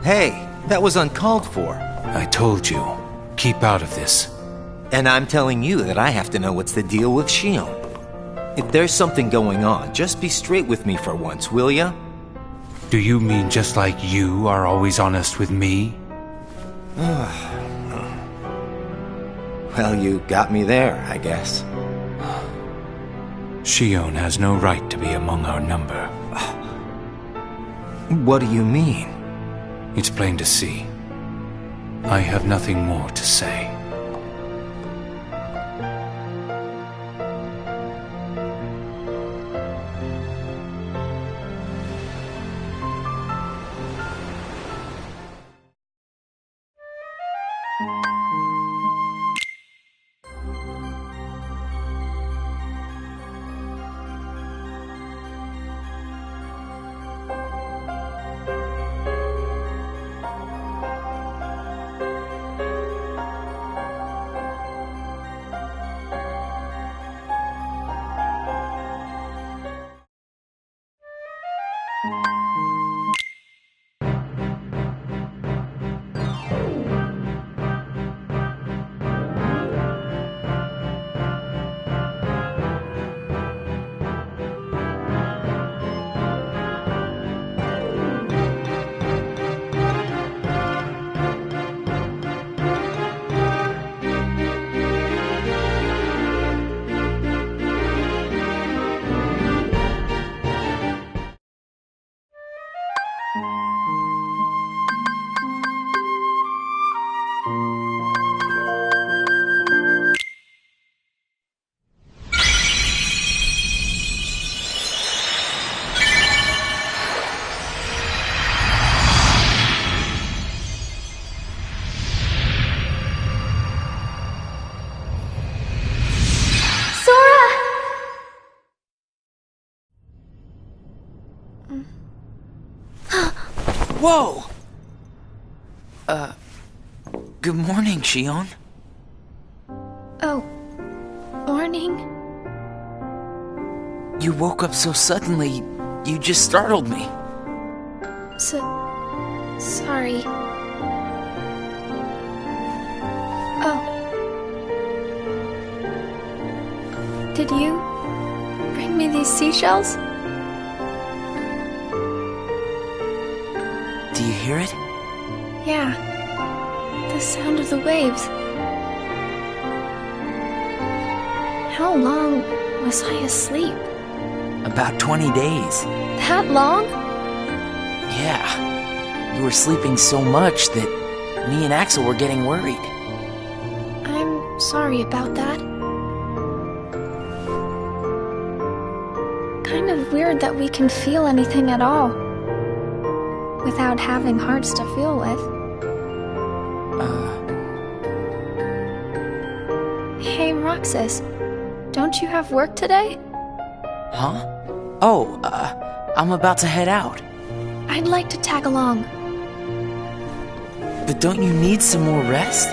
Hey, that was uncalled for. I told you, keep out of this. And I'm telling you that I have to know what's the deal with Shion. If there's something going on, just be straight with me for once, will ya? Do you mean just like you are always honest with me? Well, you got me there, I guess. Shion has no right to be among our number. What do you mean? It's plain to see. I have nothing more to say. Whoa! Good morning, Shion. Oh, morning? You woke up so suddenly, you just startled me. Sorry. Oh. Did you bring me these seashells? Do you hear it? Yeah. The sound of the waves. How long was I asleep? About 20 days. That long? Yeah. You were sleeping so much that me and Axel were getting worried. I'm Sorry about that. Kind of weird that we can feel anything at all without having hearts to feel with. Hey, Roxas, don't you have work today? Huh? Oh, I'm about to head out. I'd like to tag along. But don't you need some more rest?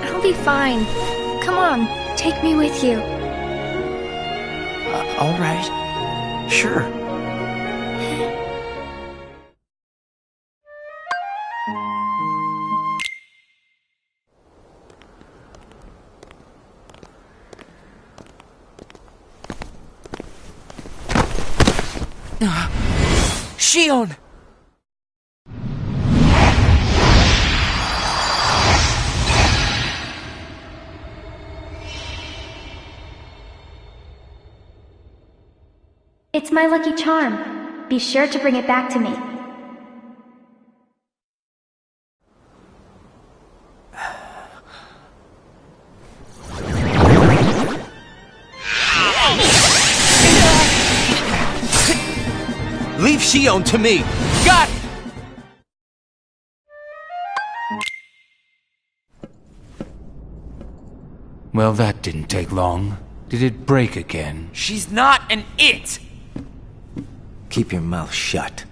I'll be fine. Come on, take me with you. All right. Sure. Shion! It's my lucky charm. Be sure to bring it back to me. Leave Shion to me! Got it! Well, that didn't take long. Did it break again? She's not an it! Keep your mouth shut.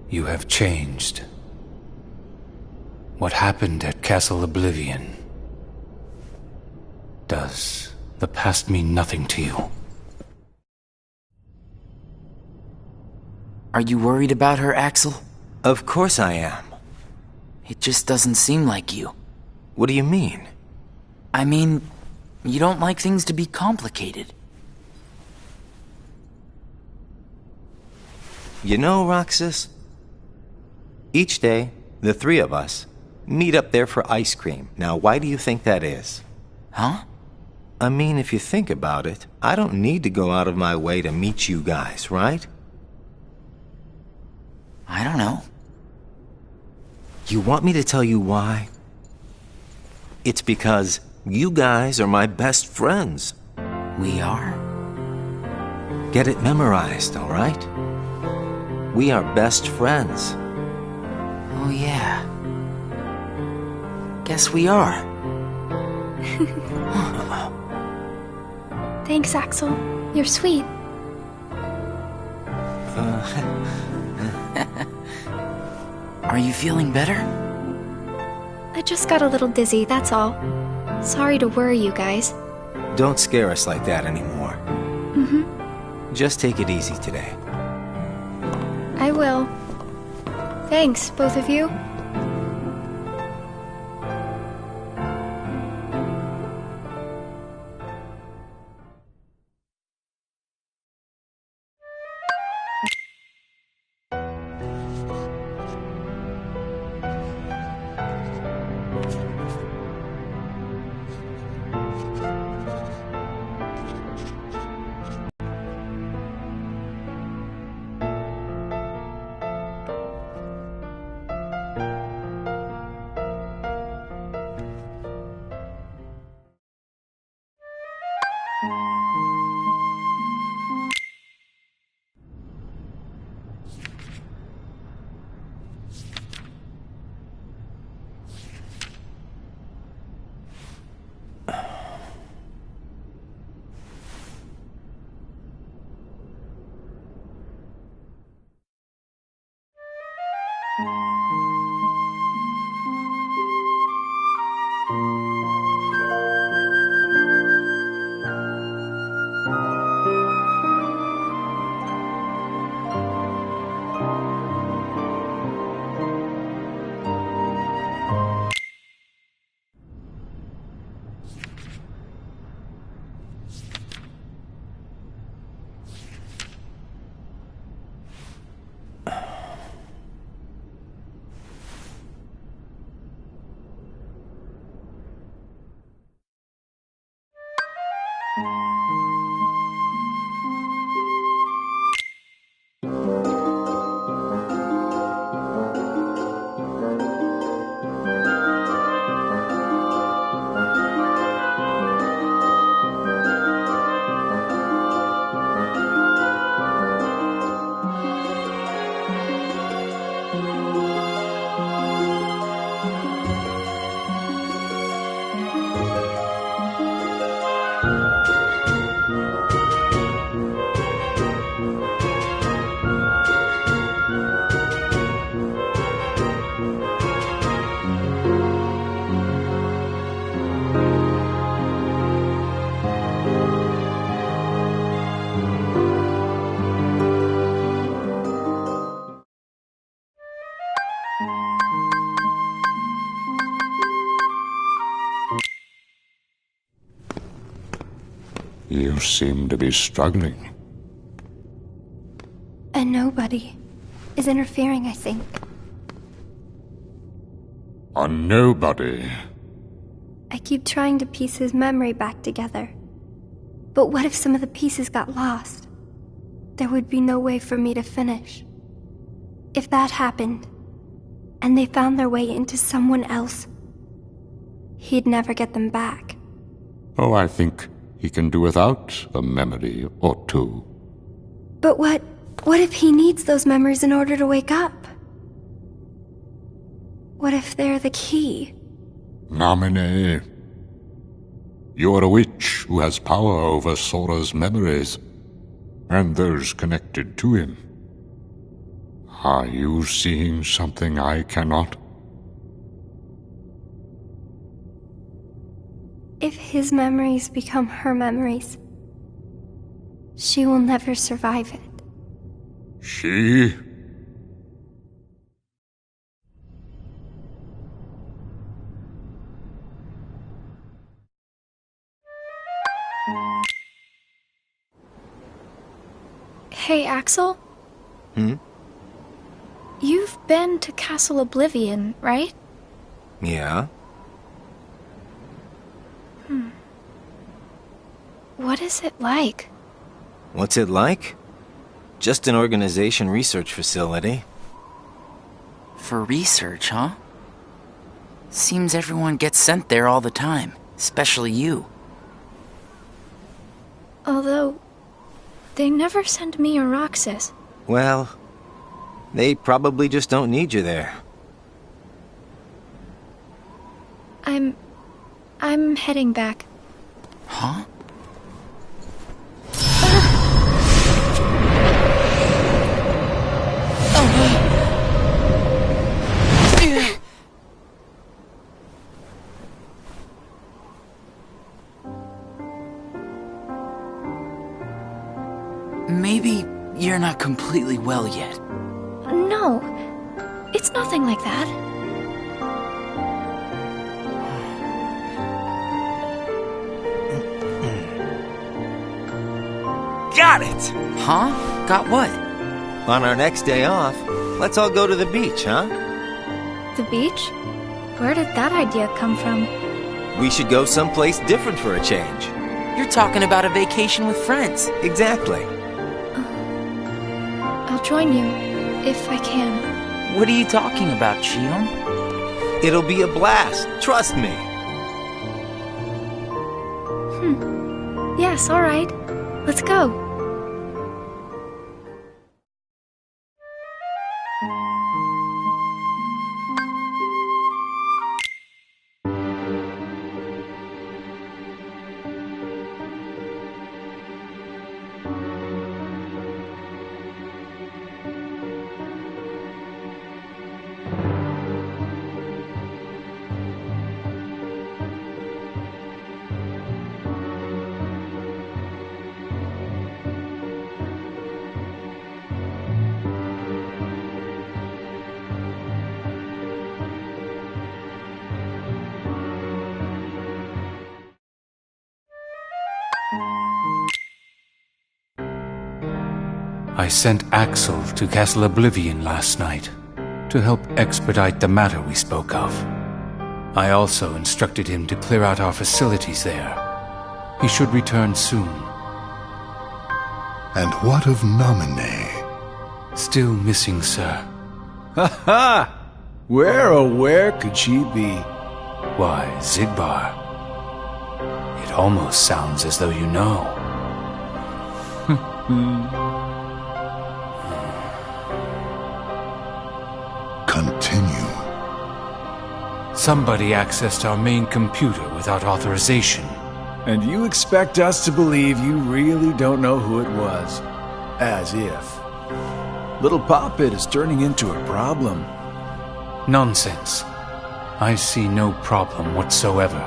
You have changed. What happened at Castle Oblivion? Does the past mean nothing to you? Are you worried about her, Axel? Of course I am. It just doesn't seem like you. What do you mean? I mean, you don't like things to be complicated. You know, Roxas, each day, the three of us meet up there for ice cream. Now, why do you think that is? Huh? I mean, if you think about it, I don't need to go out of my way to meet you guys, right? I don't know. You want me to tell you why? It's because you guys are my best friends. We are? Get it memorized, all right? We are best friends. Oh, yeah. Guess we are. Thanks, Axel. You're sweet. Are you feeling better? I just got a little dizzy, that's all. Sorry to worry you guys. Don't scare us like that anymore. Mm-hmm. Just take it easy today. I will. Thanks, both of you. You seem to be struggling. And nobody is interfering, I think. A nobody? I keep trying to piece his memory back together. But what if some of the pieces got lost? There would be no way for me to finish. If that happened, and they found their way into someone else, he'd never get them back. Oh, I think he can do without a memory or two. But what if he needs those memories in order to wake up? What if they're the key? Namine, you're a witch who has power over Sora's memories, and those connected to him. Are you seeing something I cannot? If his memories become her memories, she will never survive it. She? Hey, Axel? Hmm? You've been to Castle Oblivion, right? Yeah? What is it like? What's it like? Just an organization research facility. For research, huh? Seems everyone gets sent there all the time, especially you. Although, they never send me or Roxas. Well, they probably just don't need you there. I'm heading back. Huh? Maybe you're not completely well yet. No, it's nothing like that. Got it! Huh? Got what? On our next day off, let's all go to the beach, huh? The beach? Where did that idea come from? We should go someplace different for a change. You're talking about a vacation with friends. Exactly. I'll join you, if I can. What are you talking about, Xion? It'll be a blast, trust me. Yes, alright. Let's go. I sent Axel to Castle Oblivion last night to help expedite the matter we spoke of. I also instructed him to clear out our facilities there. He should return soon. And what of Namine? Still missing, sir. Ha ha! Where could she be? Why, Xigbar. It almost sounds as though you know. Continue. Somebody accessed our main computer without authorization. And you expect us to believe you really don't know who it was? As if. Little Poppet is turning into a problem. Nonsense. I see no problem whatsoever.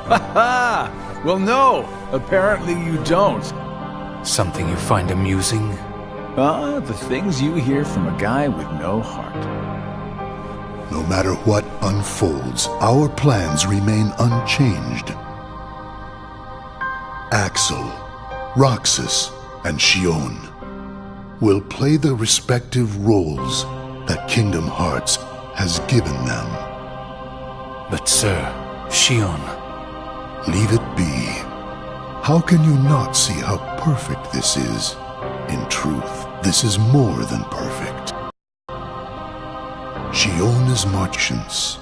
Ha ha! Well, no, apparently you don't. Something you find amusing? The things you hear from a guy with no heart. No matter what unfolds, our plans remain unchanged. Axel, Roxas, and Xion will play the respective roles that Kingdom Hearts has given them. But sir, Xion... Leave it be. How can you not see how perfect this is? In truth, this is more than perfect. Xion is Martians.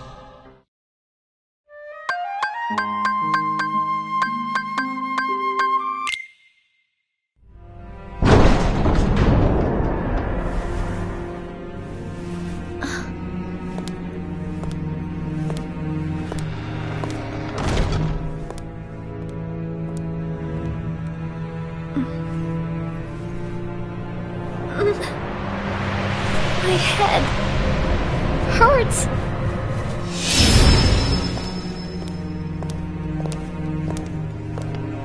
My head hurts.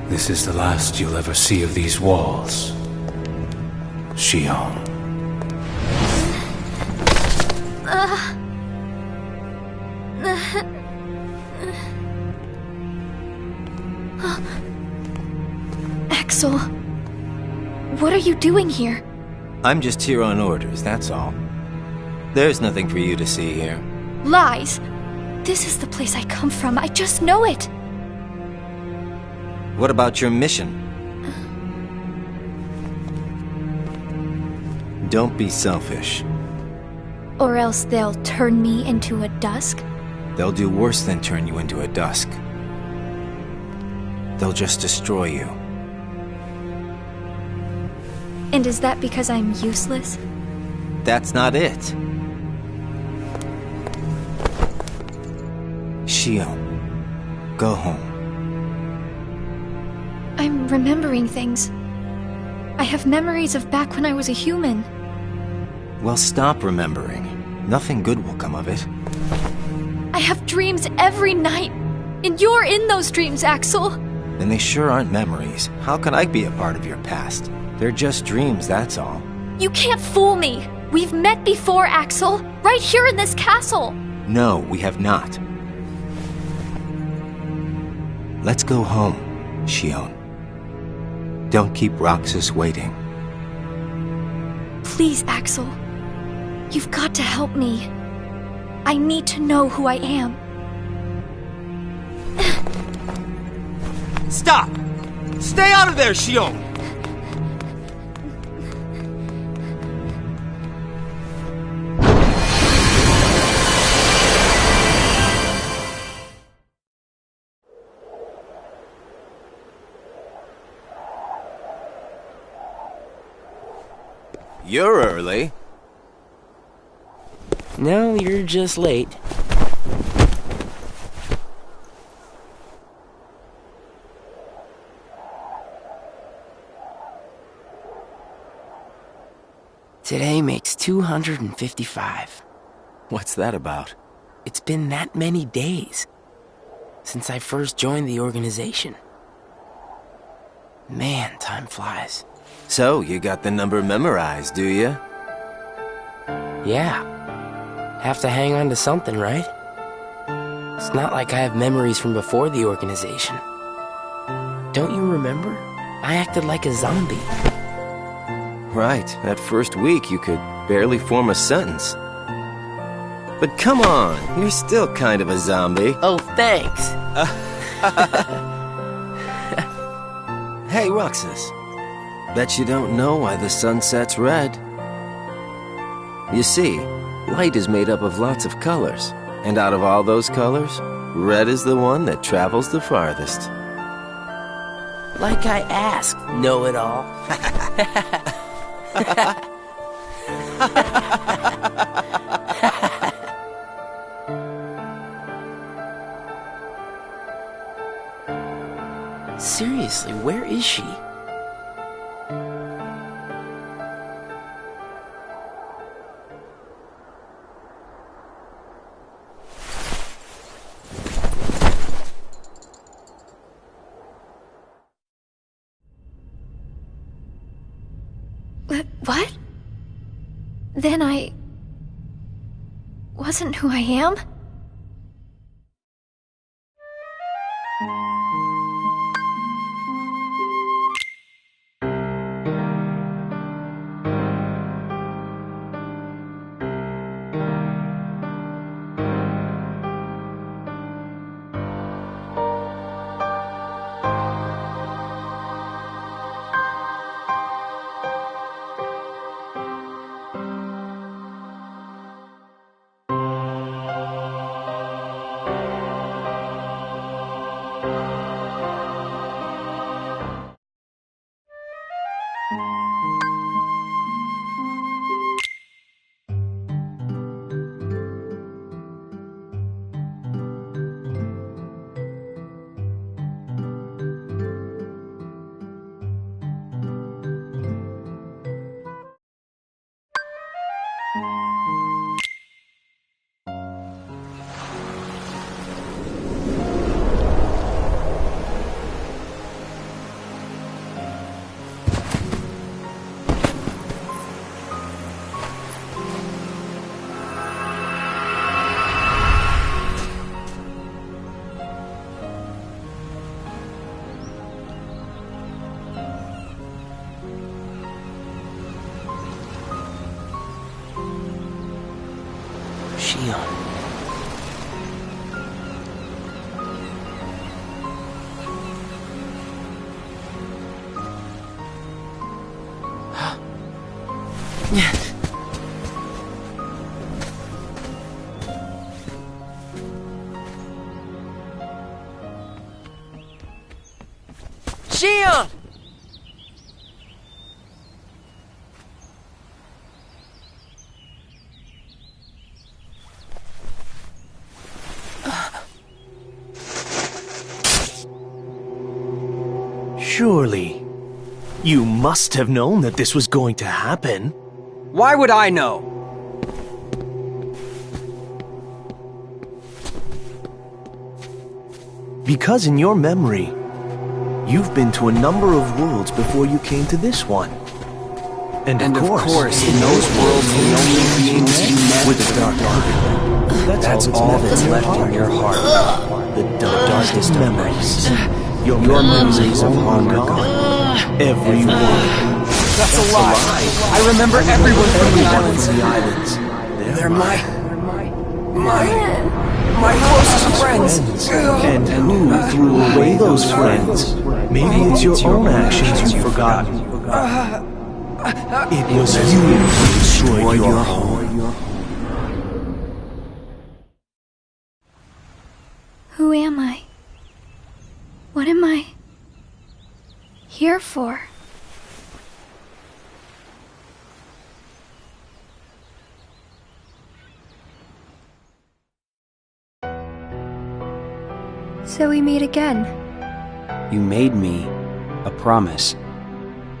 This is the last you'll ever see of these walls, Xion. Axel, what are you doing here? I'm just here on orders, that's all. There's nothing for you to see here. Lies! This is the place I come from. I just know it. What about your mission? Don't be selfish. Or else they'll turn me into a dusk? They'll do worse than turn you into a dusk. They'll just destroy you. And is that because I'm useless? That's not it. Xion, go home. I'm remembering things. I have memories of back when I was a human. Well, stop remembering. Nothing good will come of it. I have dreams every night. And you're in those dreams, Axel. Then they sure aren't memories. How can I be a part of your past? They're just dreams, that's all. You can't fool me. We've met before, Axel. Right here in this castle. No, we have not. Let's go home, Xion. Don't keep Roxas waiting. Please, Axel. You've got to help me. I need to know who I am. Stop! Stay out of there, Xion! You're early. No, you're just late. Today makes 255. What's that about? It's been that many days since I first joined the organization. Man, time flies. So, you got the number memorized, do you? Yeah. Have to hang on to something, right? It's not like I have memories from before the organization. Don't you remember? I acted like a zombie. Right. That first week, you could barely form a sentence. But come on, you're still kind of a zombie. Oh, thanks. Hey, Roxas. Bet you don't know why the sun sets red. You see, light is made up of lots of colors. And out of all those colors, red is the one that travels the farthest. Like I asked, know-it-all. Seriously, where is she? What? Then I wasn't who I am? Xion! Surely, you must have known that this was going to happen. Why would I know? Because in your memory, you've been to a number of worlds before you came to this one. And of course, in those worlds, the only beings you met with the Dark Ark. That's all that's left in your heart. The darkest memories. Your memories of long gone. Everyone. That's a lie. I remember everyone from the islands. They're my closest friends. And who threw away those friends? Maybe it's your own actions you've forgotten. It was you who destroyed your home. Who am I? What am I here for? So we meet again. You made me a promise.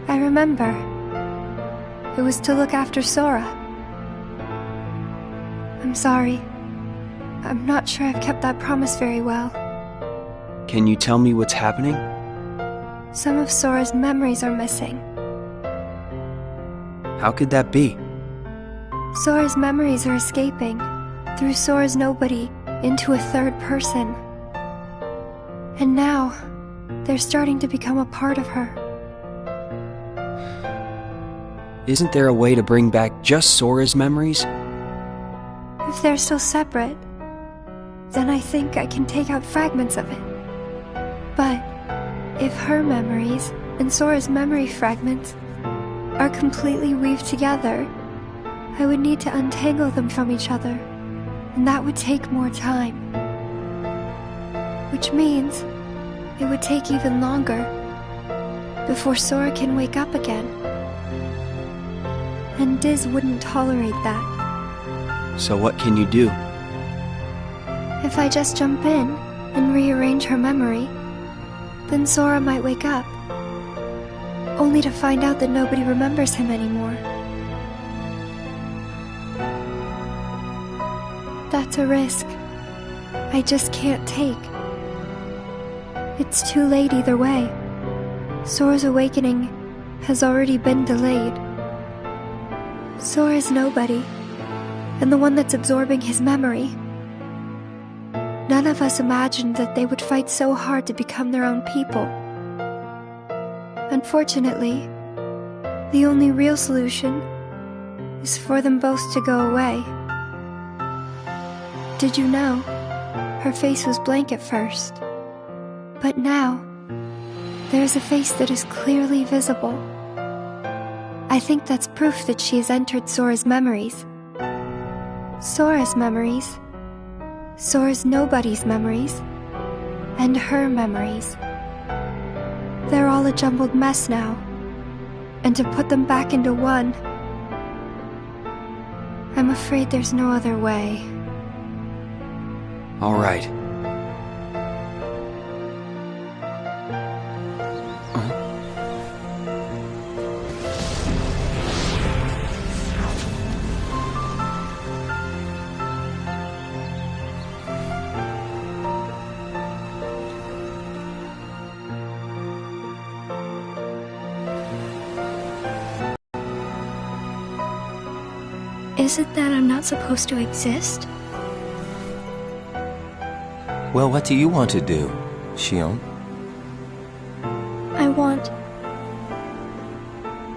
I remember. It was to look after Sora. I'm sorry. I'm not sure I've kept that promise very well. Can you tell me what's happening? Some of Sora's memories are missing. How could that be? Sora's memories are escaping through Sora's nobody into a third person. And now, they're starting to become a part of her. Isn't there a way to bring back just Sora's memories? If they're still separate, then I think I can take out fragments of it. But if her memories and Sora's memory fragments are completely weaved together, I would need to untangle them from each other, and that would take more time. Which means it would take even longer before Sora can wake up again. And Diz wouldn't tolerate that. So what can you do? If I just jump in and rearrange her memory, then Sora might wake up, only to find out that nobody remembers him anymore. That's a risk I just can't take. It's too late either way. Sora's awakening has already been delayed. Sora's nobody, and the one that's absorbing his memory. None of us imagined that they would fight so hard to become their own people. Unfortunately, the only real solution is for them both to go away. Did you know? Her face was blank at first. But now, there is a face that is clearly visible. I think that's proof that she has entered Sora's memories. Sora's memories. Sora's nobody's memories. And her memories. They're all a jumbled mess now. And to put them back into one, I'm afraid there's no other way. All right. Is it that I'm not supposed to exist? Well, what do you want to do, Xion?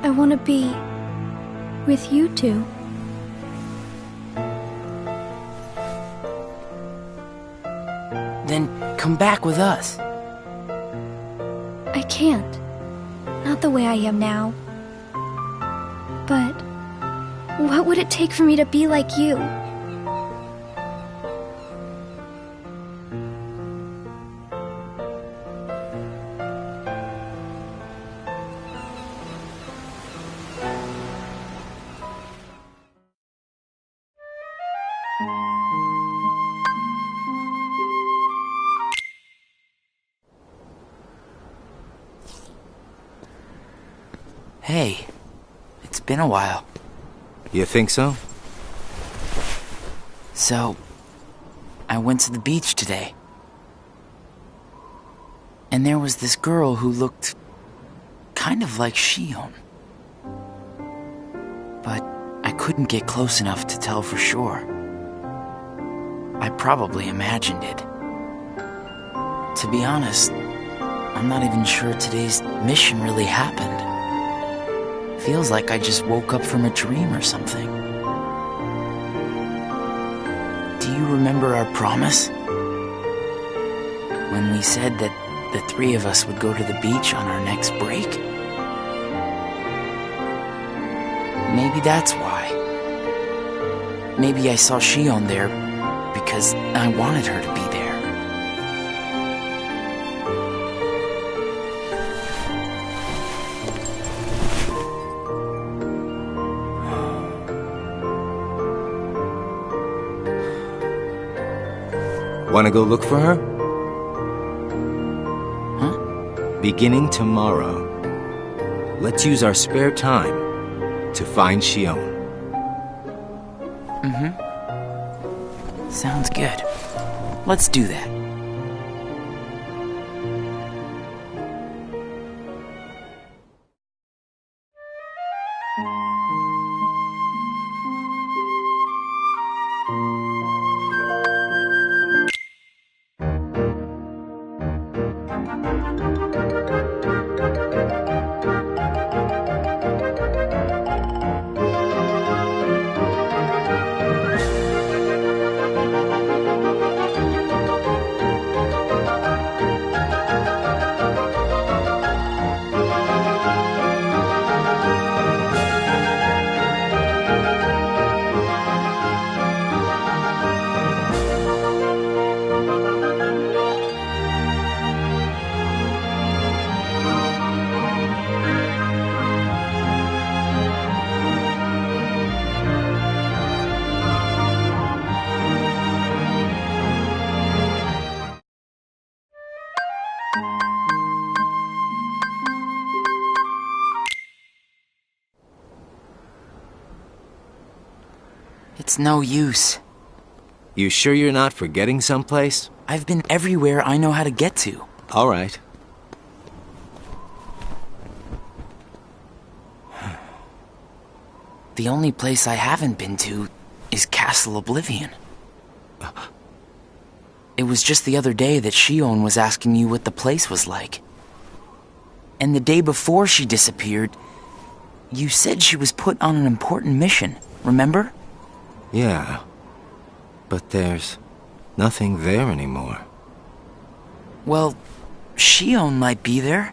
I want to be with you two. Then come back with us. I can't. Not the way I am now. But what would it take for me to be like you? Hey, it's been a while. You think so? So, I went to the beach today. And there was this girl who looked kind of like Xion. But I couldn't get close enough to tell for sure. I probably imagined it. To be honest, I'm not even sure today's mission really happened. Feels like I just woke up from a dream or something. Do you remember our promise? When we said that the three of us would go to the beach on our next break? Maybe that's why. Maybe I saw Xion there because I wanted her to be there. Want to go look for her? Huh? Beginning tomorrow, let's use our spare time to find Xion. Mm-hmm. Sounds good. Let's do that. It's no use. You sure you're not forgetting someplace? I've been everywhere I know how to get to. All right. The only place I haven't been to is Castle Oblivion. It was just the other day that Shion was asking you what the place was like. And the day before she disappeared, you said she was put on an important mission, remember? Yeah. But there's nothing there anymore. Well, Shion might be there.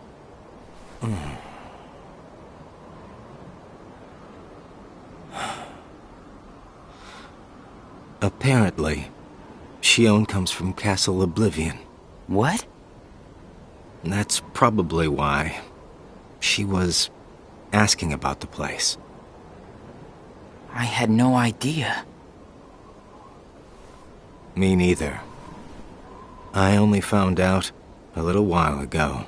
Apparently, Shion comes from Castle Oblivion. What? That's probably why she was asking about the place. I had no idea. Me neither. I only found out a little while ago.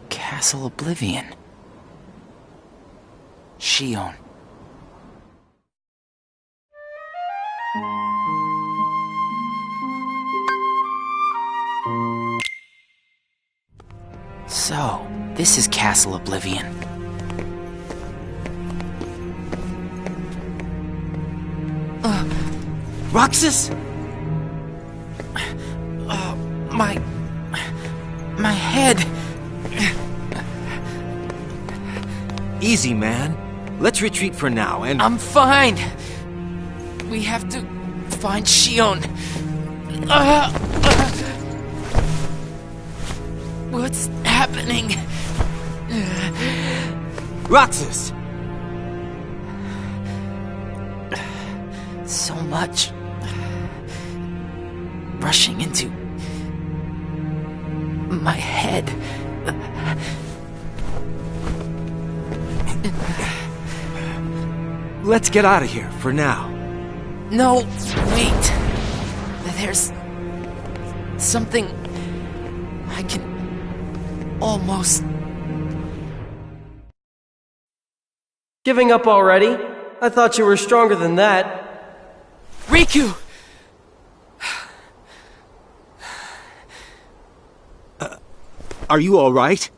Castle Oblivion. Shion. So, this is Castle Oblivion. Roxas? My head. Easy, man. Let's retreat for now and... I'm fine. We have to find Shion. What's happening? Roxas! So much rushing into my head. Let's get out of here for now. No, wait. There's something I can almost... Giving up already? I thought you were stronger than that. Riku! Are you all right?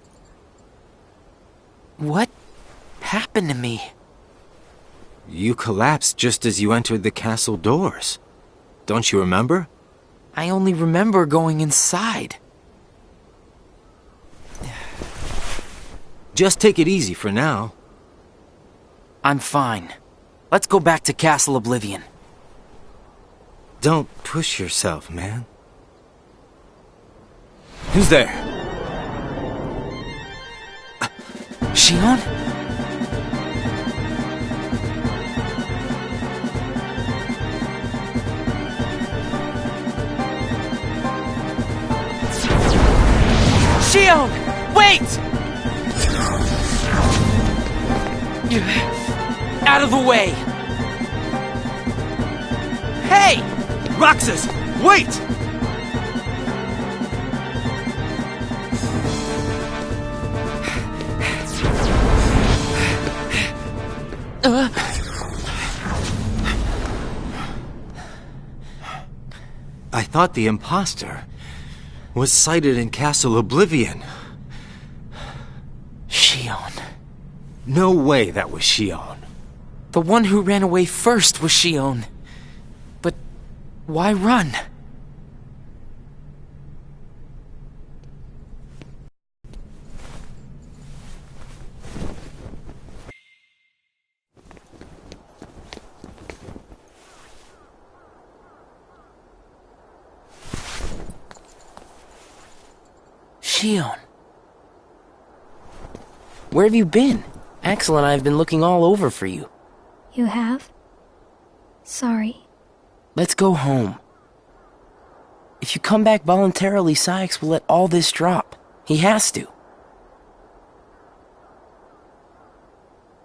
What happened to me? You collapsed just as you entered the castle doors. Don't you remember? I only remember going inside. Just take it easy for now. I'm fine. Let's go back to Castle Oblivion. Don't push yourself, man. Who's there? Shion? Shion! Wait! Out of the way! Hey! Roxas! Wait! I thought the imposter was sighted in Castle Oblivion. Shion. No way that was Shion. The one who ran away first was Shion. But why run? Shion. Where have you been? Axel and I have been looking all over for you. You have? Sorry. Let's go home. If you come back voluntarily, Sykes will let all this drop. He has to.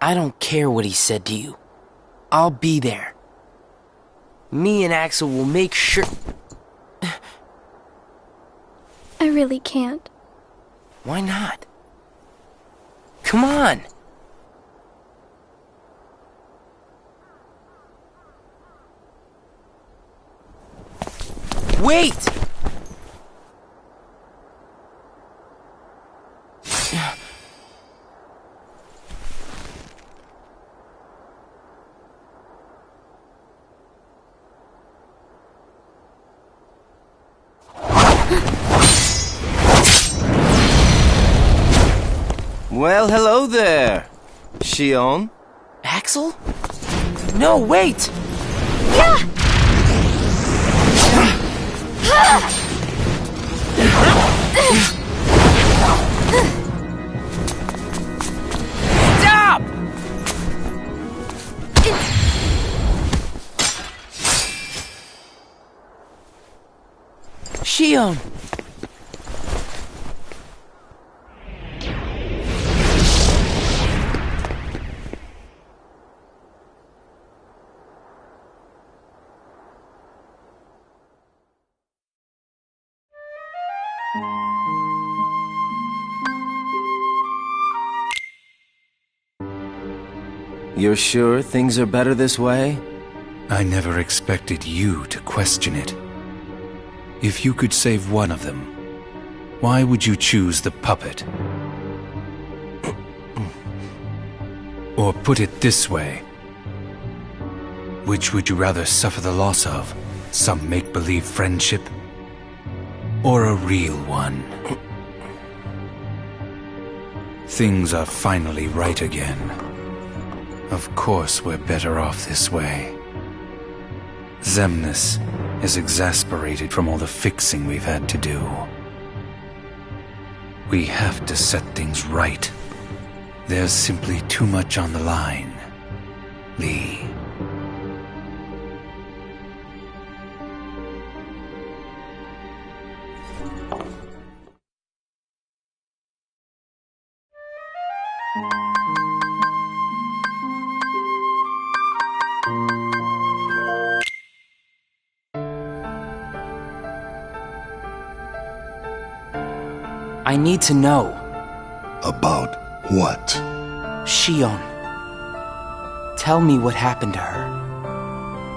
I don't care what he said to you. I'll be there. Me and Axel will make sure... I really can't. Why not? Come on! Wait! Well, hello there, Xion. Axel? No, wait! Yeah! Stop! Xion! You're sure things are better this way? I never expected you to question it. If you could save one of them, why would you choose the puppet? Or put it this way, which would you rather suffer the loss of? Some make-believe friendship? Or a real one? Things are finally right again. Of course we're better off this way. Xemnas is exasperated from all the fixing we've had to do. We have to set things right. There's simply too much on the line, Lee. I need to know. About what? Xion. Tell me what happened to her.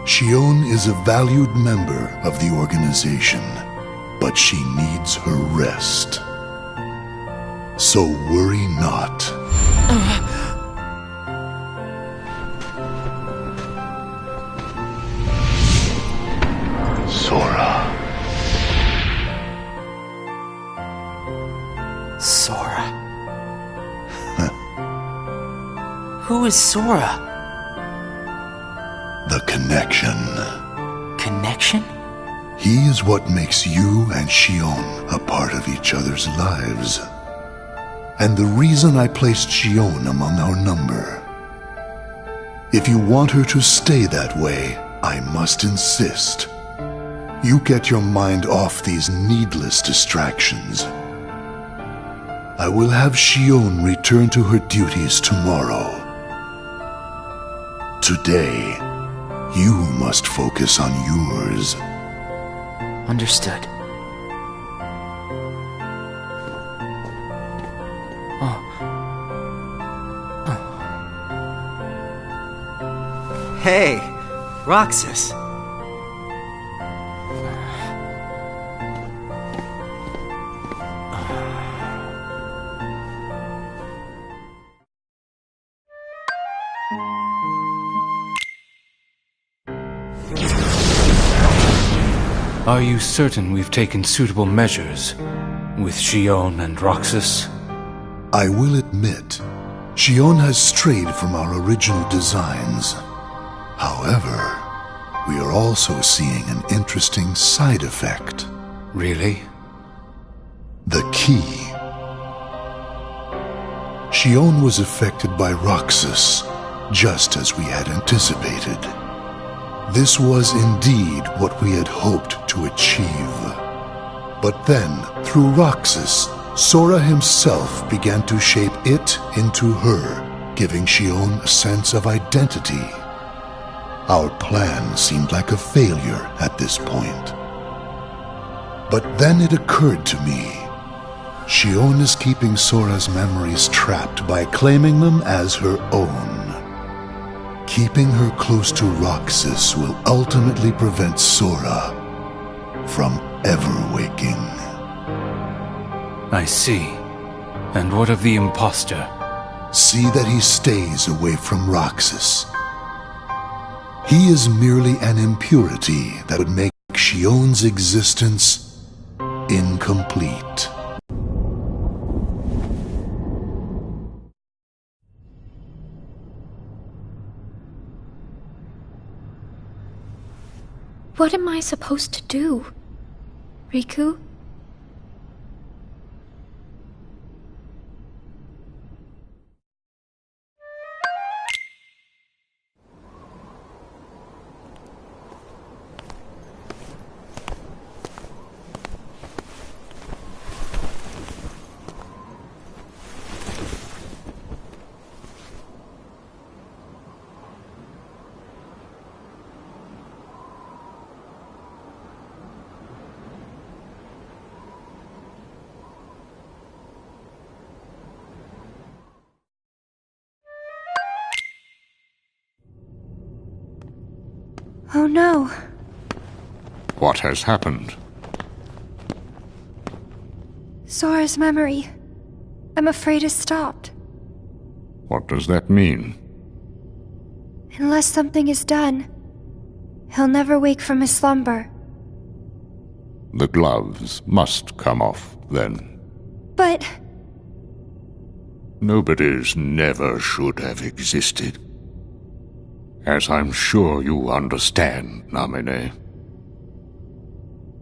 Xion is a valued member of the organization, but she needs her rest. So worry not. Sora. Sora? Who is Sora? The connection. Connection? He is what makes you and Xion a part of each other's lives. And the reason I placed Xion among our number. If you want her to stay that way, I must insist. You get your mind off these needless distractions. I will have Xion return to her duties tomorrow. Today, you must focus on yours. Understood. Hey, Roxas. Are you certain we've taken suitable measures with Xion and Roxas? I will admit, Xion has strayed from our original designs. However, we are also seeing an interesting side effect. Really? The key. Xion was affected by Roxas, just as we had anticipated. This was indeed what we had hoped to achieve. But then, through Roxas, Sora himself began to shape it into her, giving Xion a sense of identity. Our plan seemed like a failure at this point. But then it occurred to me, Xion is keeping Sora's memories trapped by claiming them as her own. Keeping her close to Roxas will ultimately prevent Sora from ever waking. I see. And what of the imposter? See that he stays away from Roxas. He is merely an impurity that would make Xion's existence incomplete. What am I supposed to do? Riku? Oh no. What has happened? Sora's memory. I'm afraid it's stopped. What does that mean? Unless something is done, he'll never wake from his slumber. The gloves must come off, then. But... Nobody's never should have existed. As I'm sure you understand, Namine.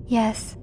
Yes.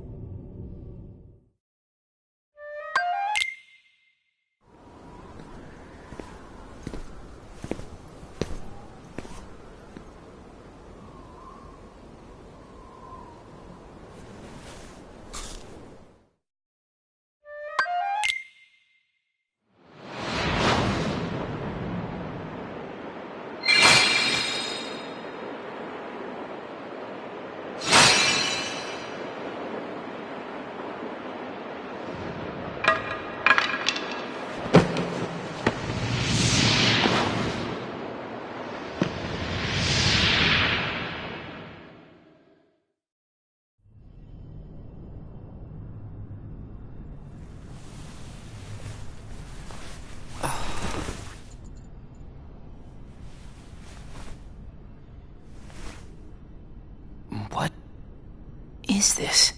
What is this?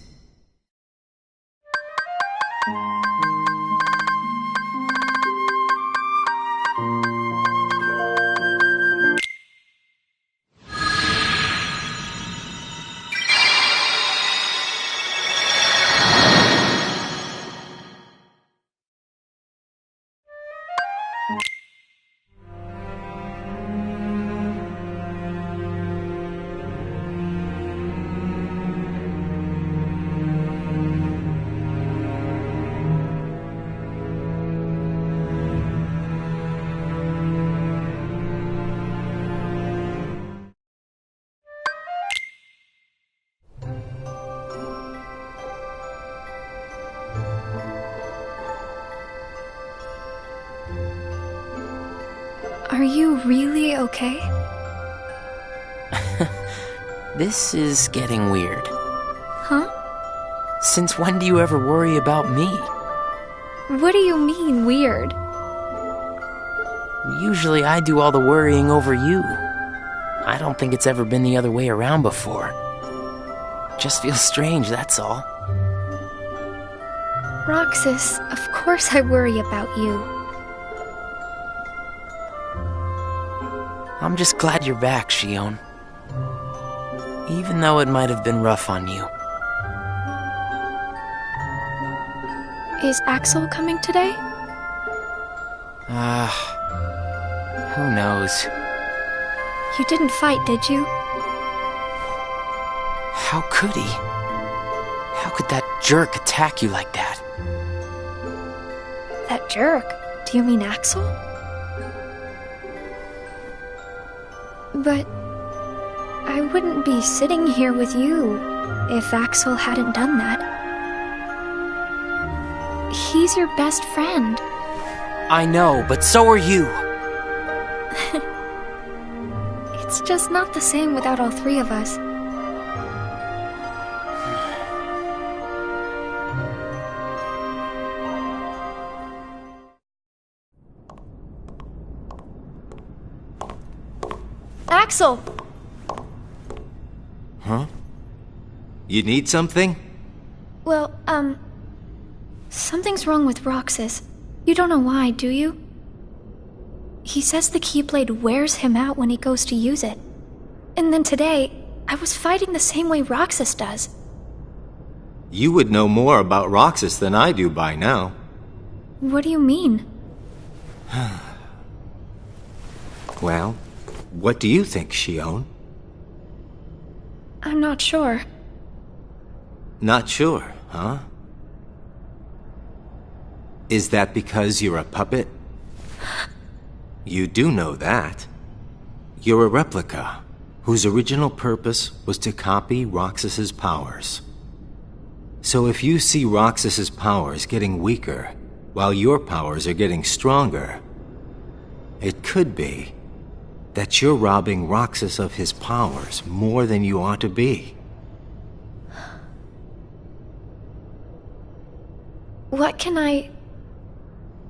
Are you really okay? This is getting weird. Huh? Since when do you ever worry about me? What do you mean, weird? Usually I do all the worrying over you. I don't think it's ever been the other way around before. Just feels strange, that's all. Roxas, of course I worry about you. I'm just glad you're back, Xion. Even though it might have been rough on you. Is Axel coming today? Who knows? You didn't fight, did you? How could he? How could that jerk attack you like that? That jerk? Do you mean Axel? But I wouldn't be sitting here with you if Axel hadn't done that. He's your best friend. I know, but so are you. It's just not the same without all three of us. Axel! Huh? You need something? Well, something's wrong with Roxas. You don't know why, do you? He says the Keyblade wears him out when he goes to use it. And then today, I was fighting the same way Roxas does. You would know more about Roxas than I do by now. What do you mean? Well, what do you think, Xion? I'm not sure. Not sure, huh? Is that because you're a puppet? You do know that. You're a replica, whose original purpose was to copy Roxas's powers. So if you see Roxas's powers getting weaker, while your powers are getting stronger, it could be that you're robbing Roxas of his powers more than you ought to be.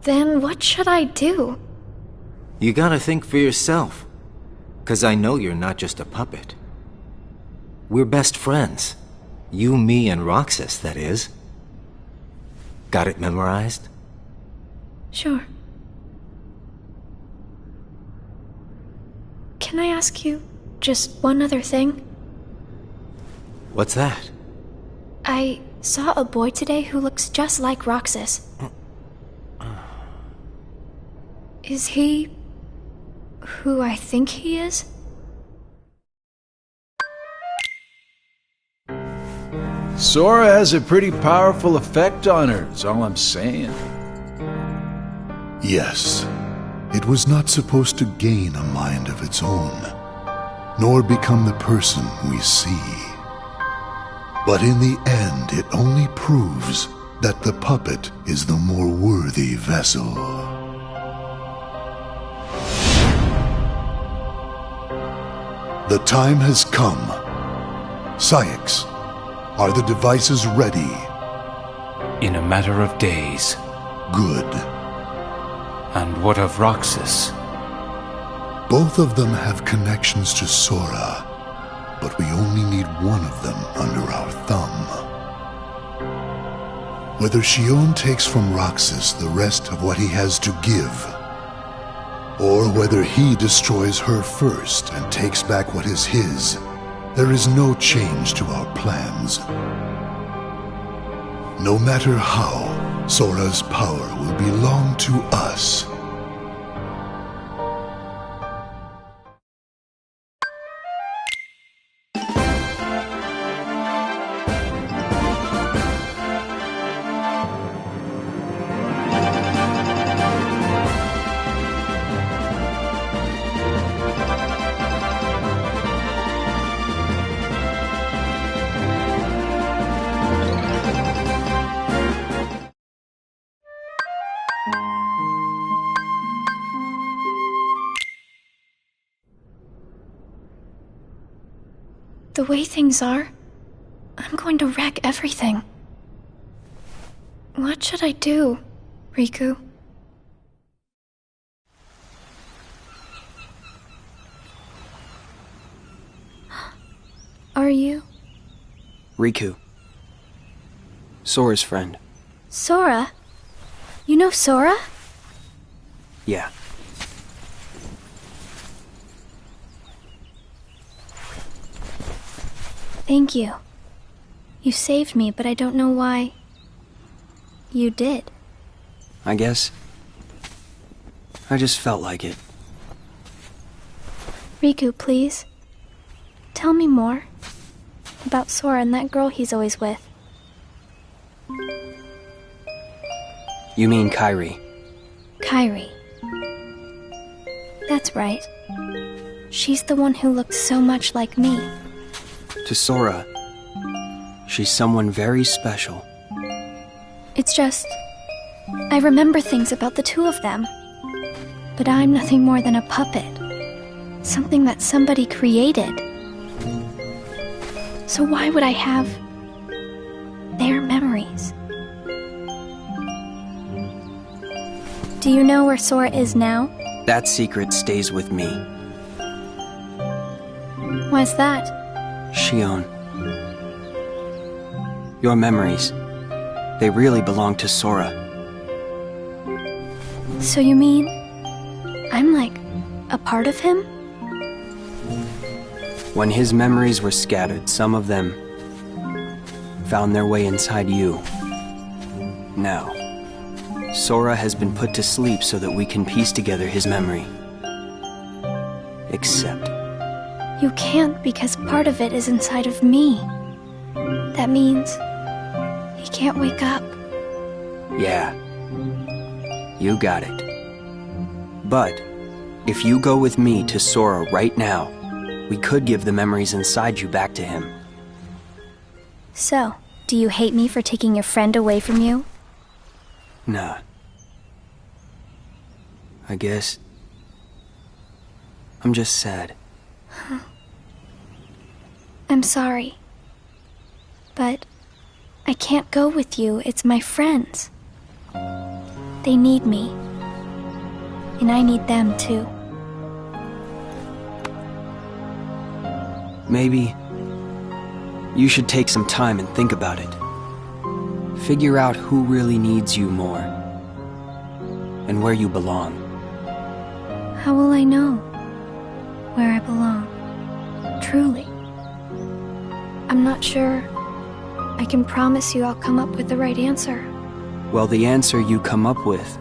Then what should I do? You gotta think for yourself, 'cause I know you're not just a puppet. We're best friends. You, me, and Roxas, that is. Got it memorized? Sure. Can I ask you just one other thing? What's that? I saw a boy today who looks just like Roxas. Is he who I think he is? Sora has a pretty powerful effect on her, is all I'm saying. Yes, it was not supposed to gain a mind of its own, nor become the person we see. But in the end, it only proves that the puppet is the more worthy vessel. The time has come. Saïx, are the devices ready? In a matter of days. Good. And what of Roxas? Both of them have connections to Sora, but we only need one of them under our thumb. Whether Xion takes from Roxas the rest of what he has to give, or whether he destroys her first and takes back what is his, there is no change to our plans. No matter how, Sora's power will belong to us. The way things are, I'm going to wreck everything. What should I do, Riku? Are you? Riku. Sora's friend. Sora? You know Sora? Yeah. Thank you. You saved me, but I don't know why you did. I guess I just felt like it. Riku, please. Tell me more about Sora and that girl he's always with. You mean Kairi? Kairi. That's right. She's the one who looks so much like me. To Sora, she's someone very special. It's just, I remember things about the two of them. But I'm nothing more than a puppet. Something that somebody created. So why would I have their memories? Do you know where Sora is now? That secret stays with me. Why's that? Xion. Your memories, they really belong to Sora. So you mean I'm like a part of him? When his memories were scattered, some of them found their way inside you. Now, Sora has been put to sleep so that we can piece together his memory. Except... You can't because part of it is inside of me. That means he can't wake up. Yeah, you got it. But if you go with me to Sora right now, we could give the memories inside you back to him. So, do you hate me for taking your friend away from you? Nah. I guess... I'm just sad. I'm sorry. But I can't go with you. It's my friends. They need me. And I need them too. Maybe you should take some time and think about it. Figure out who really needs you more. And where you belong. How will I know where I belong? Truly. I'm not sure I can promise you I'll come up with the right answer. Well, the answer you come up with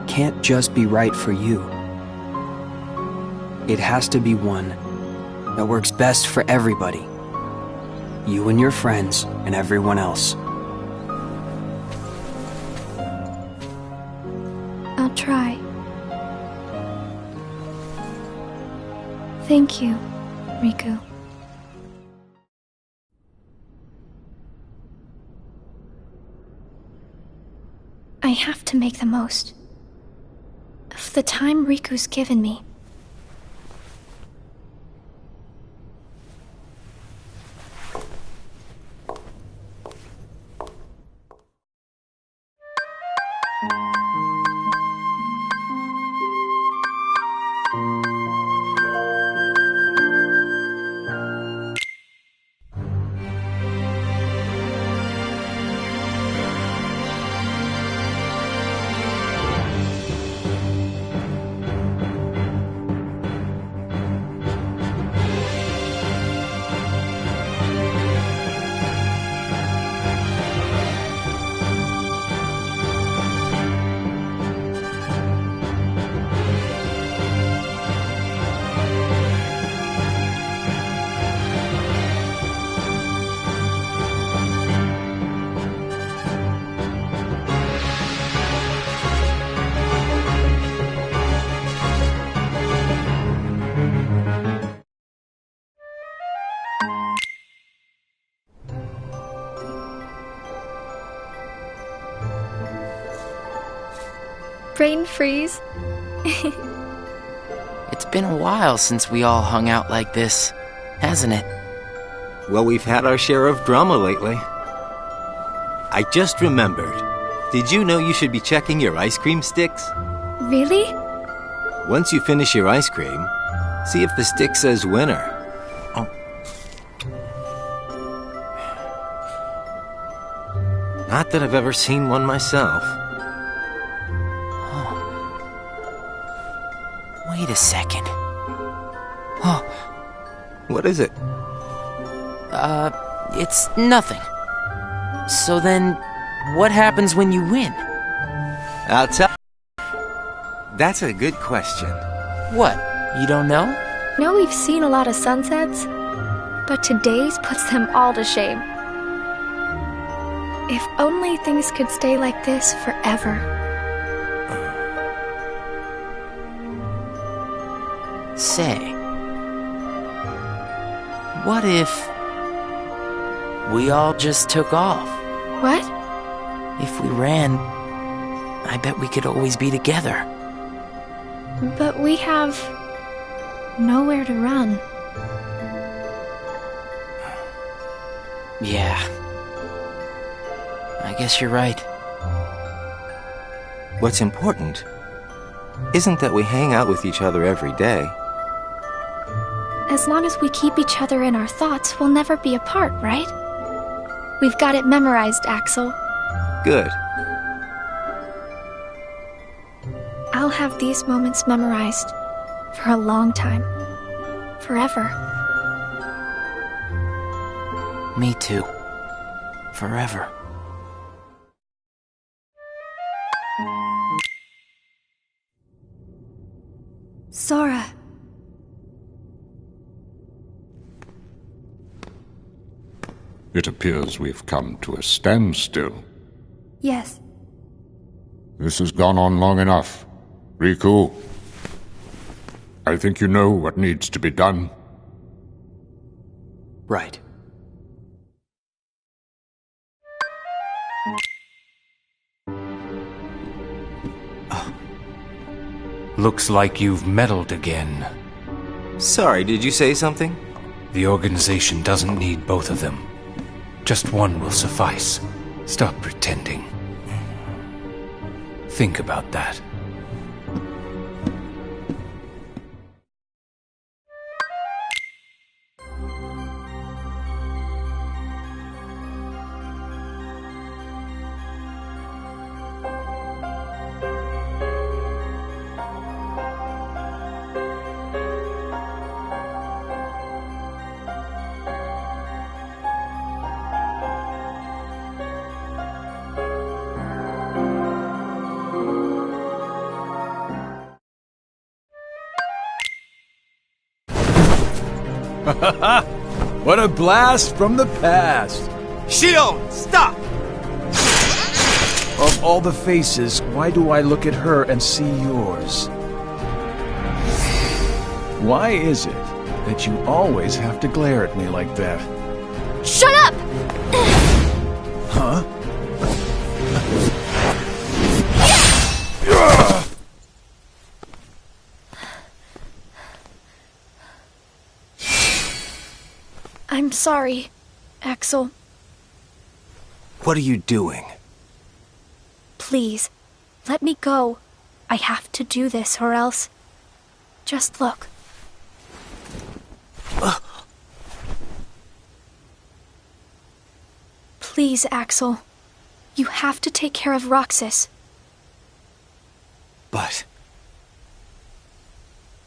can't just be right for you. It has to be one that works best for everybody. You and your friends and everyone else. I'll try. Thank you, Riku. I have to make the most of the time Riku's given me. Brain freeze. It's been a while since we all hung out like this, hasn't it? Well, we've had our share of drama lately. I just remembered. Did you know you should be checking your ice cream sticks? Really? Once you finish your ice cream, see if the stick says winner. Oh. Not that I've ever seen one myself. Wait a second. Oh. What is it? It's nothing. So then, what happens when you win? I'll tell. That's a good question. What? You don't know? I know we've seen a lot of sunsets, but today's puts them all to shame. If only things could stay like this forever. Say, what if we all just took off? What? If we ran, I bet we could always be together. But we have nowhere to run. Yeah. I guess you're right. What's important isn't that we hang out with each other every day. As long as we keep each other in our thoughts, we'll never be apart, right? We've got it memorized, Axel. Good. I'll have these moments memorized for a long time. Forever. Me too. Forever. Sora. It appears we've come to a standstill. Yes. This has gone on long enough. Riku, I think you know what needs to be done. Right. Looks like you've meddled again. Sorry, did you say something? The organization doesn't need both of them. Just one will suffice. Stop pretending. Think about that. What a blast from the past! Shion, stop! Of all the faces, why do I look at her and see yours? Why is it that you always have to glare at me like that? Shut up! Huh? I'm sorry, Axel. What are you doing? Please, let me go. I have to do this or else... Just look. Please, Axel. You have to take care of Roxas. But...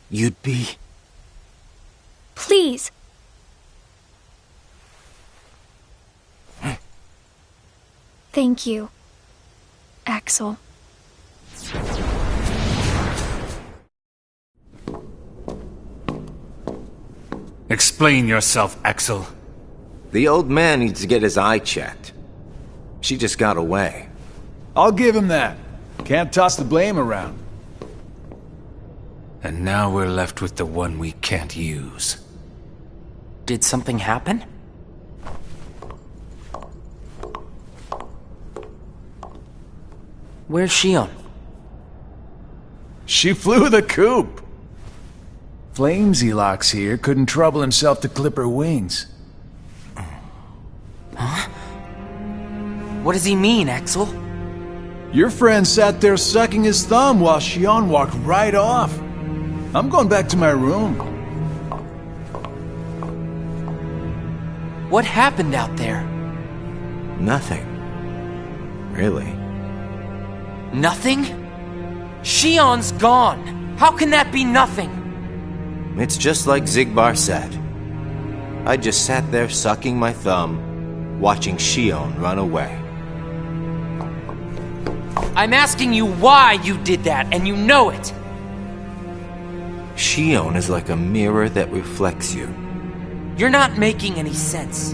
you'd be... Please! Thank you, Axel. Explain yourself, Axel. The old man needs to get his eye checked. She just got away. I'll give him that. Can't toss the blame around. And now we're left with the one we can't use. Did something happen? Where's Shion? She flew the coop. Flamesylox here couldn't trouble himself to clip her wings. Huh? What does he mean, Axel? Your friend sat there sucking his thumb while Shion walked right off. I'm going back to my room. What happened out there? Nothing. Really. Nothing? Shion's gone. How can that be nothing? It's just like Xigbar said. I just sat there sucking my thumb, watching Shion run away. I'm asking you why you did that, and you know it. Shion is like a mirror that reflects you. You're not making any sense.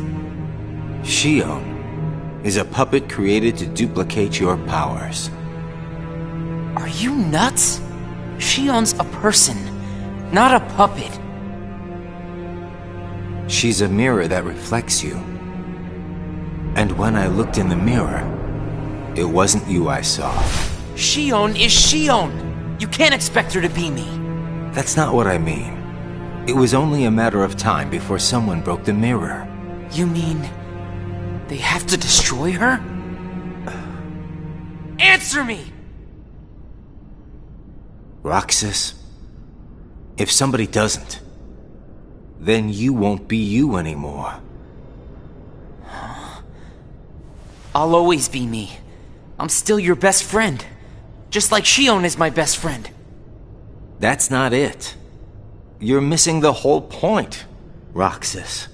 Shion is a puppet created to duplicate your powers. Are you nuts? Shion's a person, not a puppet. She's a mirror that reflects you. And when I looked in the mirror, it wasn't you I saw. Shion is Shion. You can't expect her to be me. That's not what I mean. It was only a matter of time before someone broke the mirror. You mean they have to destroy her? Answer me! Roxas, if somebody doesn't, then you won't be you anymore. I'll always be me. I'm still your best friend. Just like Shion is my best friend. That's not it. You're missing the whole point, Roxas.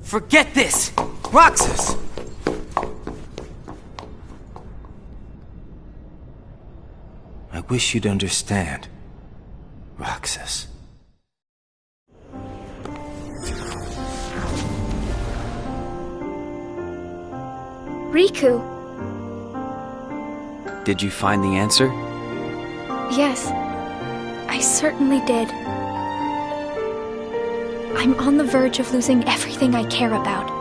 Forget this! Roxas! I wish you'd understand, Roxas. Riku. Did you find the answer? Yes, I certainly did. I'm on the verge of losing everything I care about.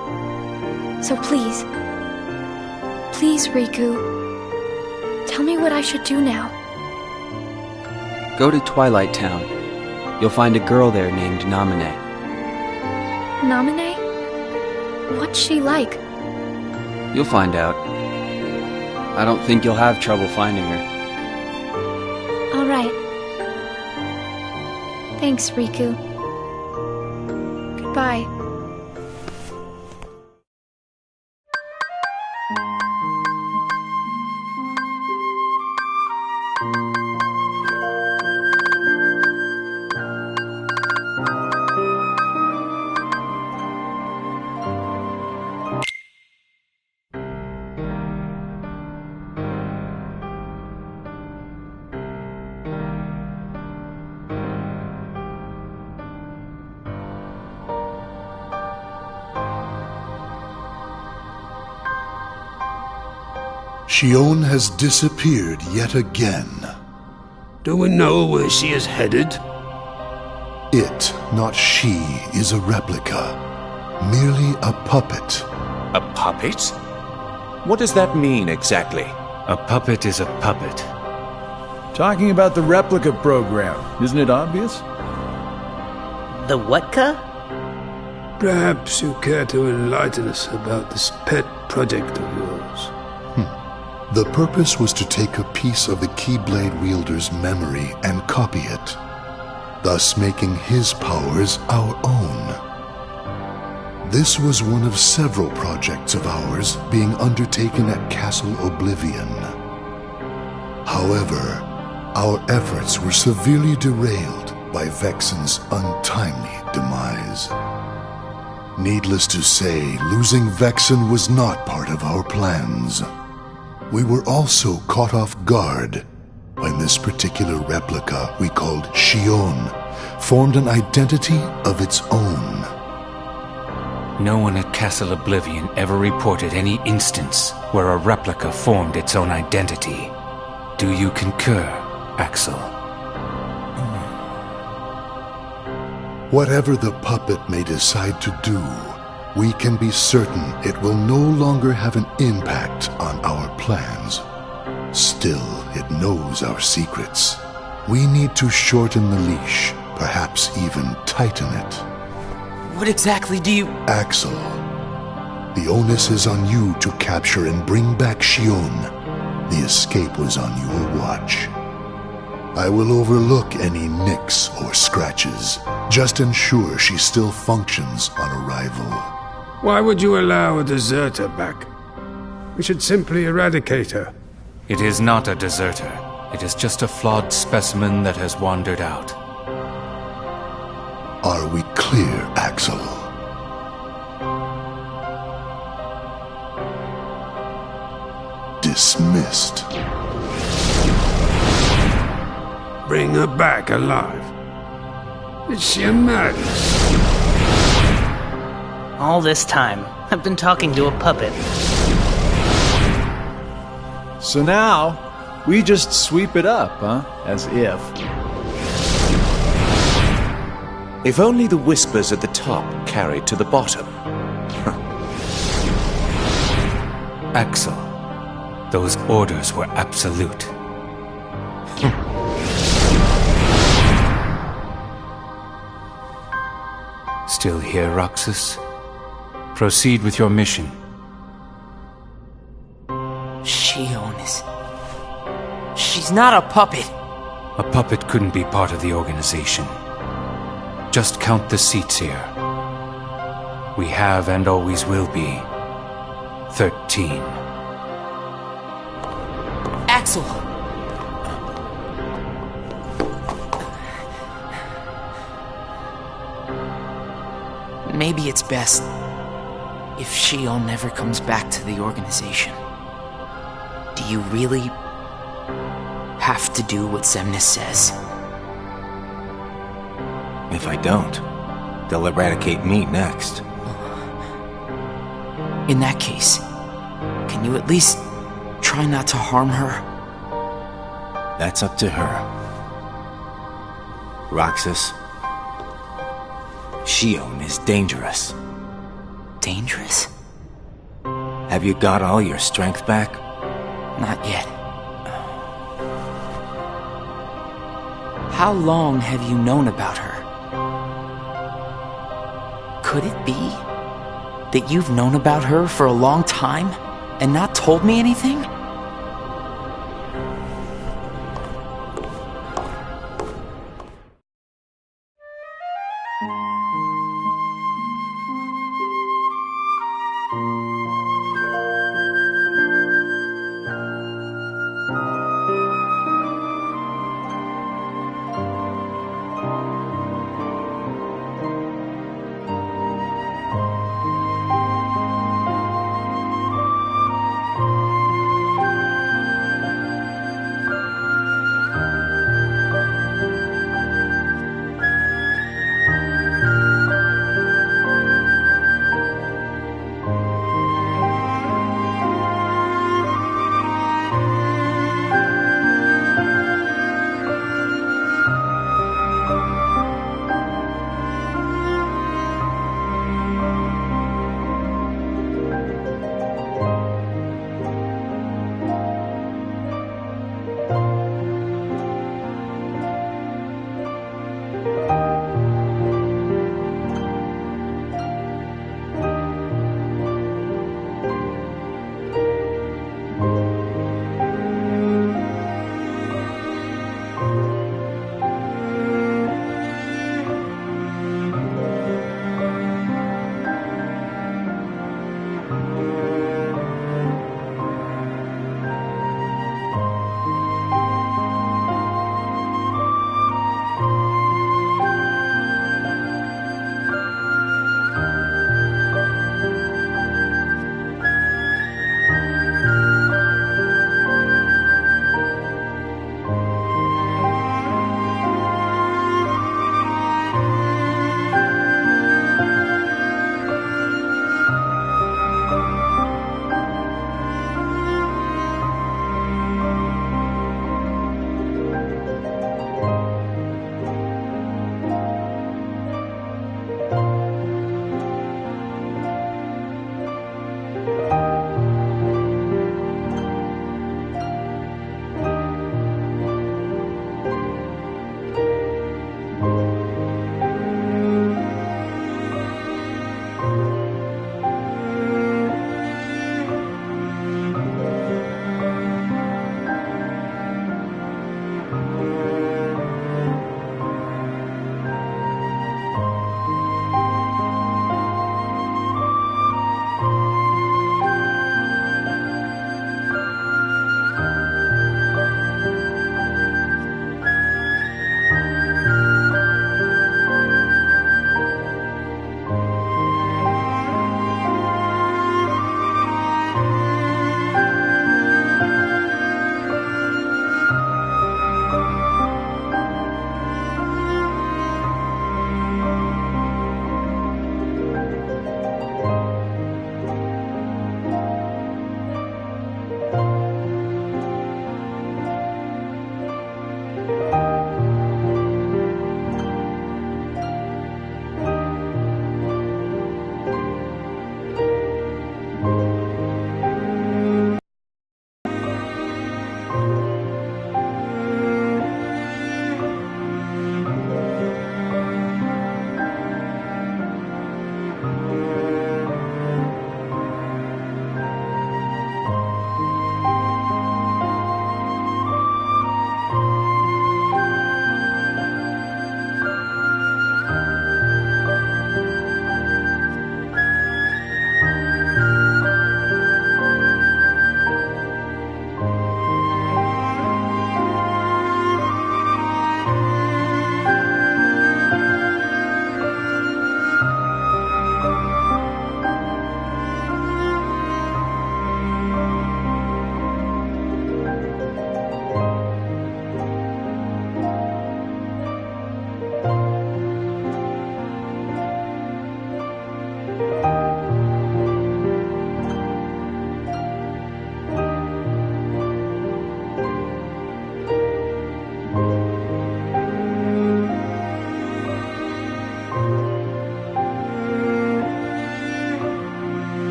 So please, Riku, tell me what I should do now. Go to Twilight Town. You'll find a girl there named Namine. Namine? What's she like? You'll find out. I don't think you'll have trouble finding her. All right. Thanks, Riku. Goodbye. Xion has disappeared yet again. Do we know where she is headed? It, not she, is a replica. Merely a puppet. A puppet? What does that mean exactly? A puppet is a puppet. Talking about the replica program, isn't it obvious? The what-ca? Perhaps you care to enlighten us about this pet project of yours. The purpose was to take a piece of the Keyblade wielder's memory and copy it, thus making his powers our own. This was one of several projects of ours being undertaken at Castle Oblivion. However, our efforts were severely derailed by Vexen's untimely demise. Needless to say, losing Vexen was not part of our plans. We were also caught off guard when this particular replica we called Xion formed an identity of its own. No one at Castle Oblivion ever reported any instance where a replica formed its own identity. Do you concur, Axel? Whatever the puppet may decide to do, we can be certain it will no longer have an impact on our plans. Still, it knows our secrets. We need to shorten the leash, perhaps even tighten it. What exactly do you... Axel, the onus is on you to capture and bring back Xion. The escape was on your watch. I will overlook any nicks or scratches. Just ensure she still functions on arrival. Why would you allow a deserter back? We should simply eradicate her. It is not a deserter. It is just a flawed specimen that has wandered out. Are we clear, Axel? Dismissed. Bring her back alive. Is she a madness? All this time, I've been talking to a puppet. So now, we just sweep it up, huh? As if. If only the whispers at the top carried to the bottom. Axel, those orders were absolute. Still here, Roxas? Proceed with your mission. Xion is... She's not a puppet. A puppet couldn't be part of the organization. Just count the seats here. We have and always will be 13. Axel! Maybe it's best If Shion never comes back to the organization, do you really have to do what Xemnas says? If I don't, they'll eradicate me next. In that case, can you at least try not to harm her? That's up to her. Roxas, Shion is dangerous. Dangerous? Have you got all your strength back? Not yet. How long have you known about her? Could it be that you've known about her for a long time and not told me anything?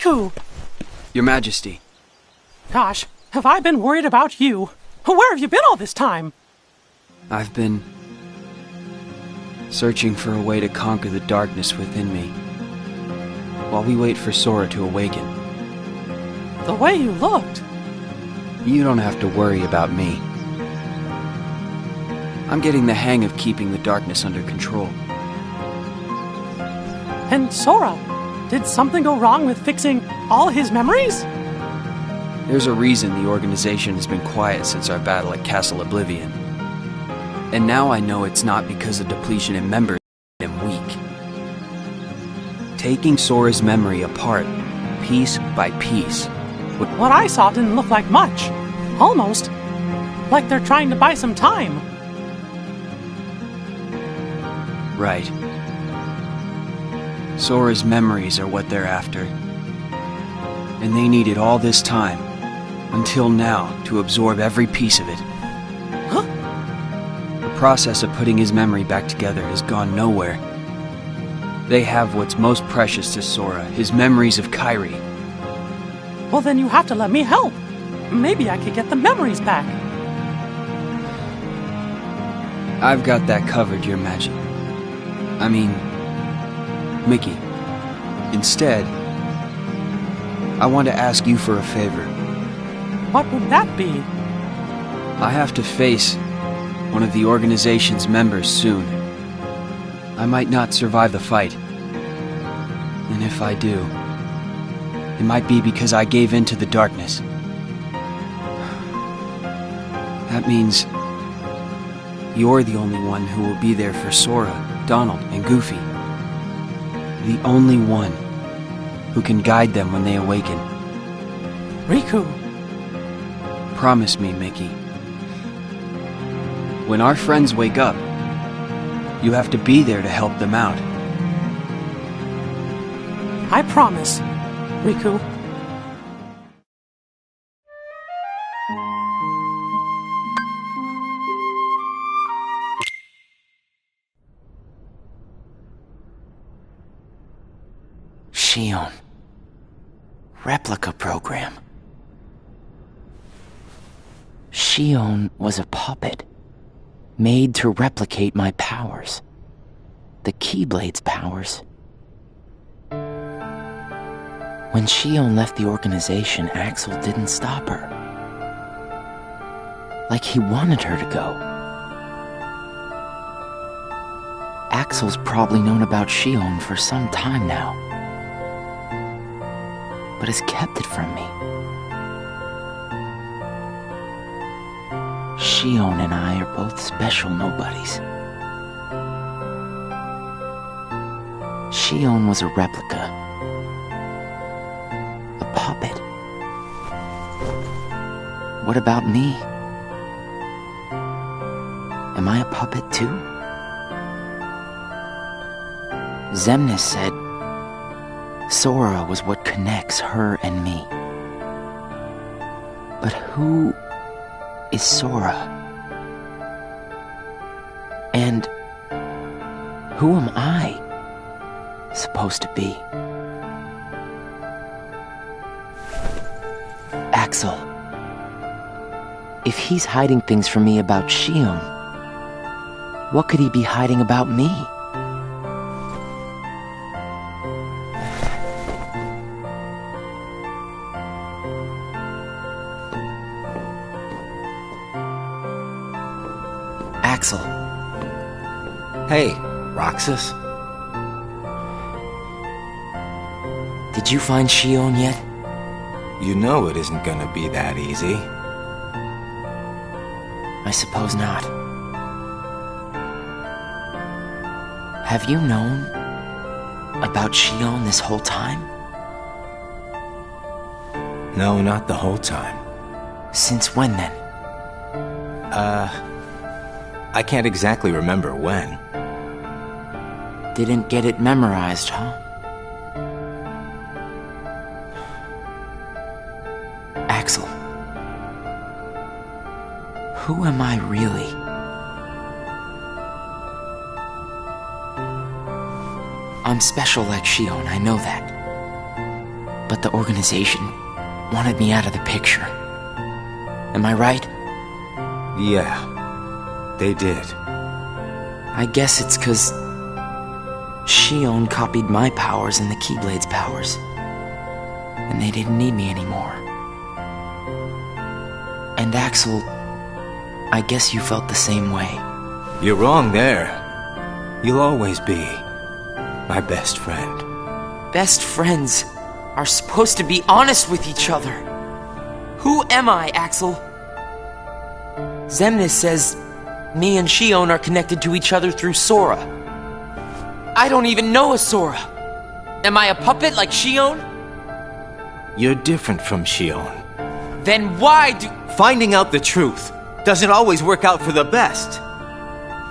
Riku! Your Majesty. Gosh, have I been worried about you? Where have you been all this time? I've been searching for a way to conquer the darkness within me, while we wait for Sora to awaken. The way you looked. You don't have to worry about me. I'm getting the hang of keeping the darkness under control. And Sora, did something go wrong with fixing all his memories? There's a reason the organization has been quiet since our battle at Castle Oblivion. And now I know it's not because of depletion in members made him weak. Taking Sora's memory apart, piece by piece. What I saw didn't look like much. Almost like they're trying to buy some time. Right. Sora's memories are what they're after. And they needed all this time, until now, to absorb every piece of it. Huh? The process of putting his memory back together has gone nowhere. They have what's most precious to Sora, his memories of Kairi. Well, then you have to let me help. Maybe I could get the memories back. I've got that covered, Your Majesty. I mean, Mickey. Instead, I want to ask you for a favor. What would that be? I have to face one of the organization's members soon. I might not survive the fight. And if I do, it might be because I gave in to the darkness. That means you're the only one who will be there for Sora, Donald, and Goofy. The only one who can guide them when they awaken. Riku. Promise me, Mickey. When our friends wake up, you have to be there to help them out. I promise, Riku. Xion. Replica program. Xion was a puppet, made to replicate my powers. The Keyblade's powers. When Xion left the organization, Axel didn't stop her. Like he wanted her to go. Axel's probably known about Xion for some time now, but has kept it from me. Xion and I are both special nobodies. Xion was a replica. A puppet. What about me? Am I a puppet too? Xemnas said Sora was what connects her and me. But who is Sora? And who am I supposed to be? Axel. If he's hiding things from me about Xion, what could he be hiding about me? Axel. Hey, Roxas. Did you find Xion yet? You know it isn't gonna be that easy. I suppose not. Have you known about Xion this whole time? No, not the whole time. Since when then? I can't exactly remember when. Didn't get it memorized, huh? Axel. Who am I really? I'm special like Xion, I know that. But the organization wanted me out of the picture. Am I right? Yeah, they did. I guess it's 'cause Xion copied my powers and the Keyblade's powers. And they didn't need me anymore. And Axel, I guess you felt the same way. You're wrong there. You'll always be my best friend. Best friends are supposed to be honest with each other. Who am I, Axel? Xemnas says me and Xion are connected to each other through Sora. I don't even know a Sora. Am I a puppet like Xion? You're different from Xion. Then why do... Finding out the truth doesn't always work out for the best.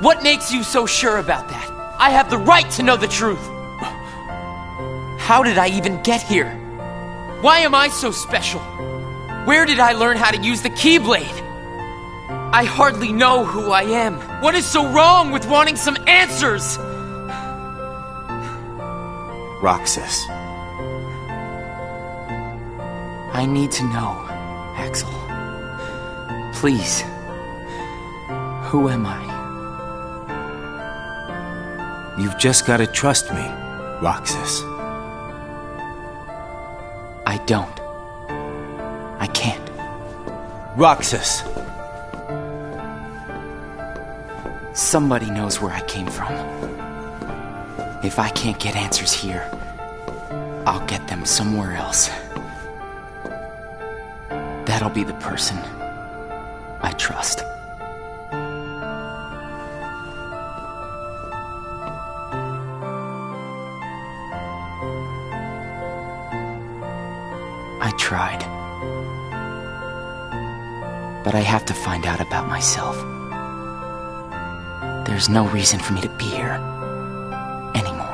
What makes you so sure about that? I have the right to know the truth. How did I even get here? Why am I so special? Where did I learn how to use the Keyblade? I hardly know who I am. What is so wrong with wanting some answers? Roxas. I need to know, Axel. Please. Who am I? You've just got to trust me, Roxas. I don't. I can't. Roxas! Somebody knows where I came from. If I can't get answers here, I'll get them somewhere else. That'll be the person I trust. I tried. But I have to find out about myself. There's no reason for me to be here anymore.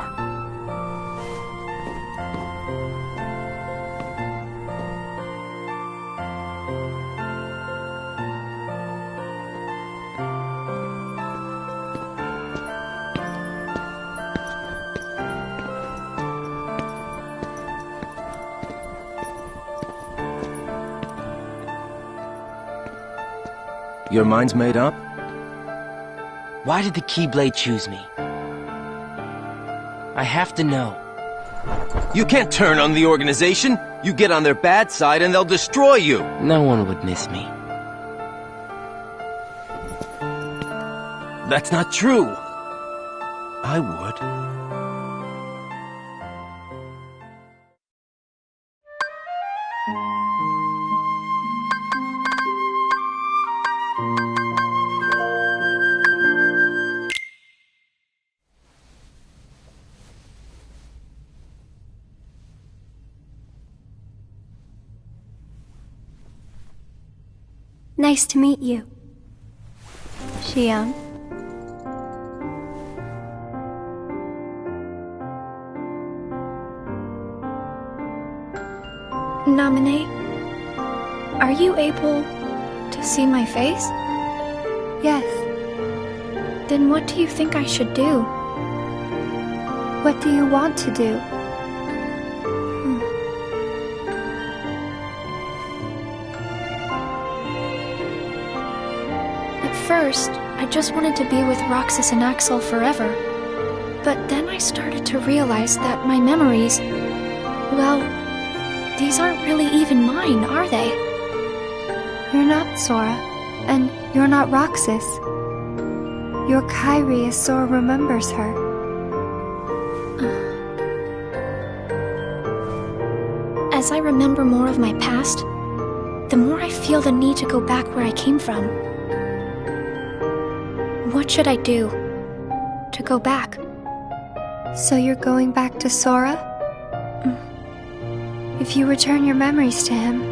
Your mind's made up? Why did the Keyblade choose me? I have to know. You can't turn on the organization! You get on their bad side and they'll destroy you! No one would miss me. That's not true! I would. Nice to meet you, Xion. Naminé, are you able to see my face? Yes. Then what do you think I should do? What do you want to do? First, I just wanted to be with Roxas and Axel forever. But then I started to realize that my memories, well, these aren't really even mine, are they? You're not Sora, and you're not Roxas. You're Kairi as Sora remembers her. As I remember more of my past, the more I feel the need to go back where I came from. What should I do to go back? So you're going back to Sora? If you return your memories to him,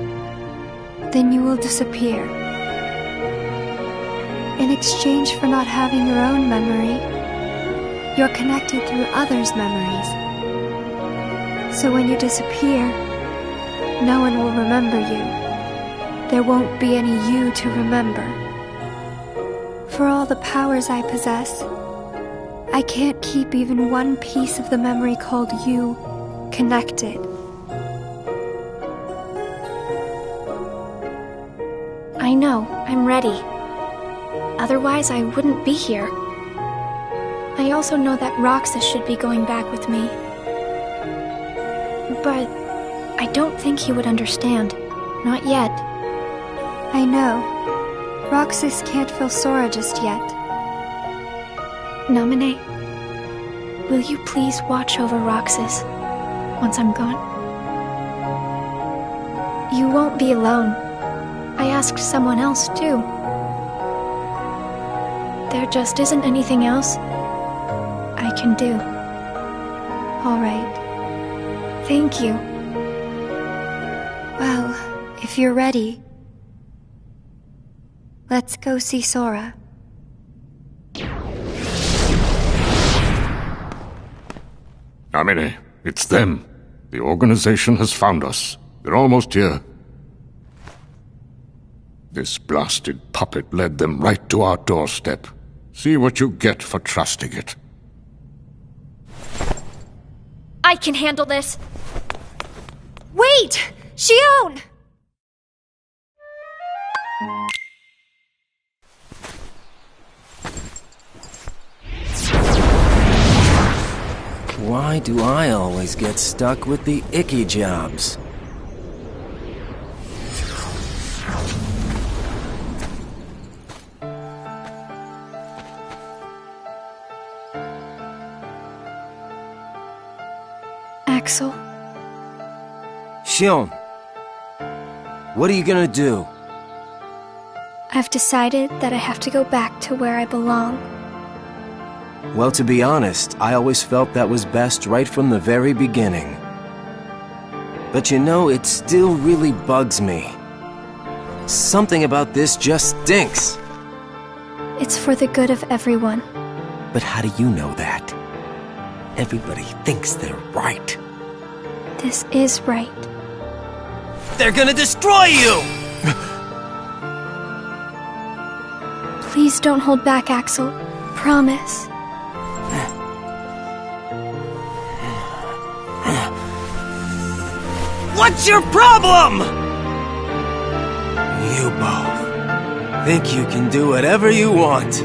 then you will disappear. In exchange for not having your own memory, you're connected through others' memories. So when you disappear, no one will remember you. There won't be any you to remember. For all the powers I possess, I can't keep even one piece of the memory called you connected. I know, I'm ready. Otherwise, I wouldn't be here. I also know that Roxas should be going back with me. But I don't think he would understand. Not yet. I know. Roxas can't feel Sora just yet. Naminé, will you please watch over Roxas once I'm gone? You won't be alone. I asked someone else, too. There just isn't anything else I can do. All right. Thank you. Well, if you're ready, let's go see Sora. Naminé, it's them. The organization has found us. They're almost here. This blasted puppet led them right to our doorstep. See what you get for trusting it. I can handle this. Wait! Xion! Why do I always get stuck with the icky jobs? Axel. Xion, what are you gonna do? I've decided that I have to go back to where I belong. Well, to be honest, I always felt that was best right from the very beginning. But you know, it still really bugs me. Something about this just stinks. It's for the good of everyone. But how do you know that? Everybody thinks they're right. This is right. They're gonna destroy you! Please don't hold back, Axel. Promise. What's your problem? You both think you can do whatever you want.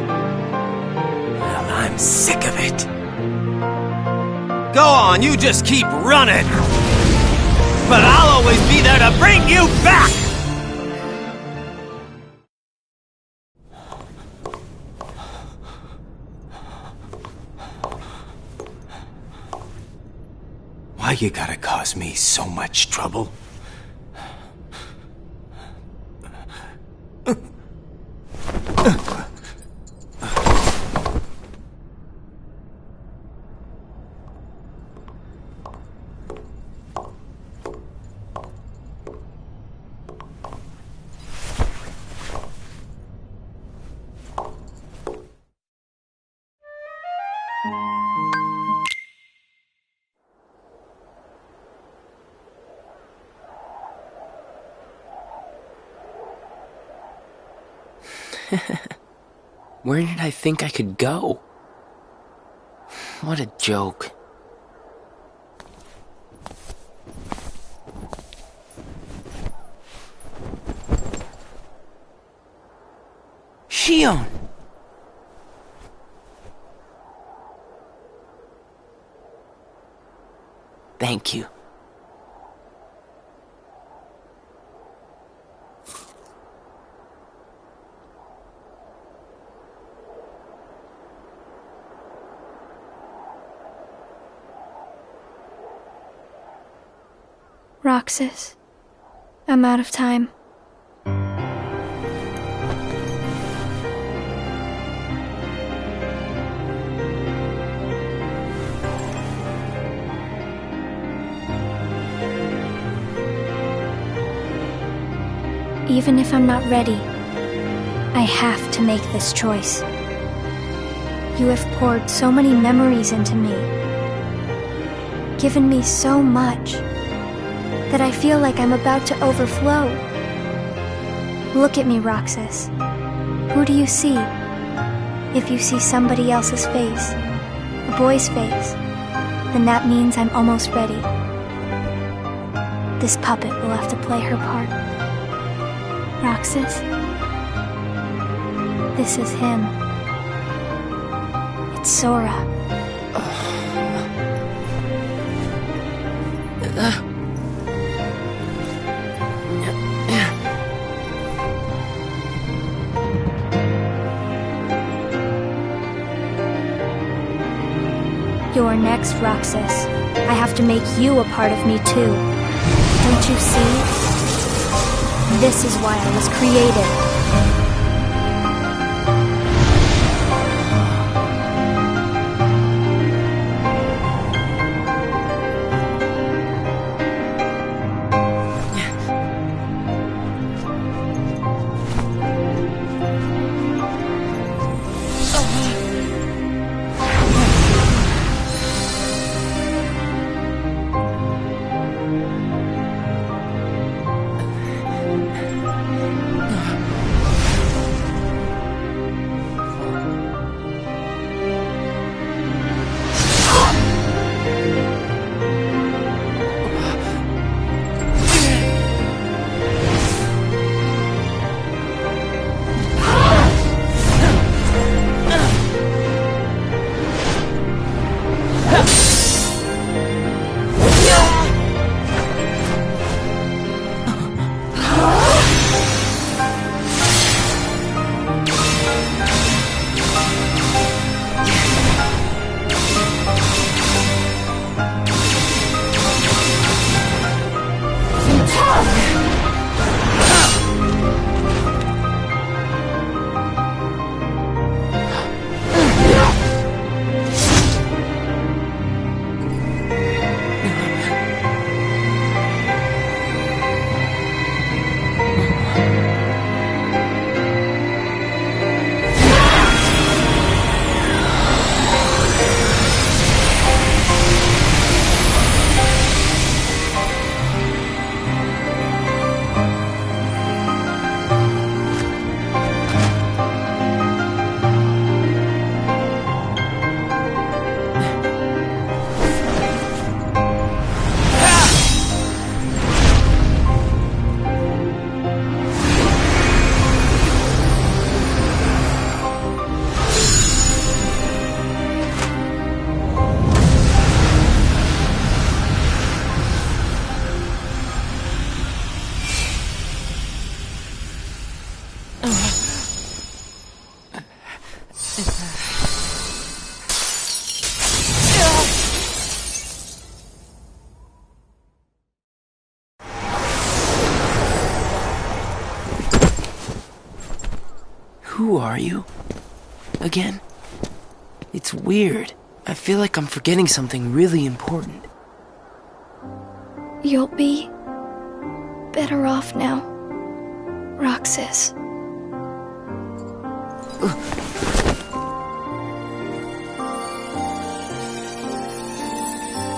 Well, I'm sick of it. Go on, you just keep running. But I'll always be there to bring you back! Why you gotta cause me so much trouble? Where did I think I could go? What a joke. Xion! Thank you. Roxas, I'm out of time. Even if I'm not ready, I have to make this choice. You have poured so many memories into me, given me so much, that I feel like I'm about to overflow. Look at me, Roxas. Who do you see? If you see somebody else's face, a boy's face, then that means I'm almost ready. This puppet will have to play her part. Roxas, This is him. It's Sora. You're next, Roxas. I have to make you a part of me too. Don't you see? This is why I was created. Who are you? Again? It's weird. I feel like I'm forgetting something really important. You'll be better off now, Roxas.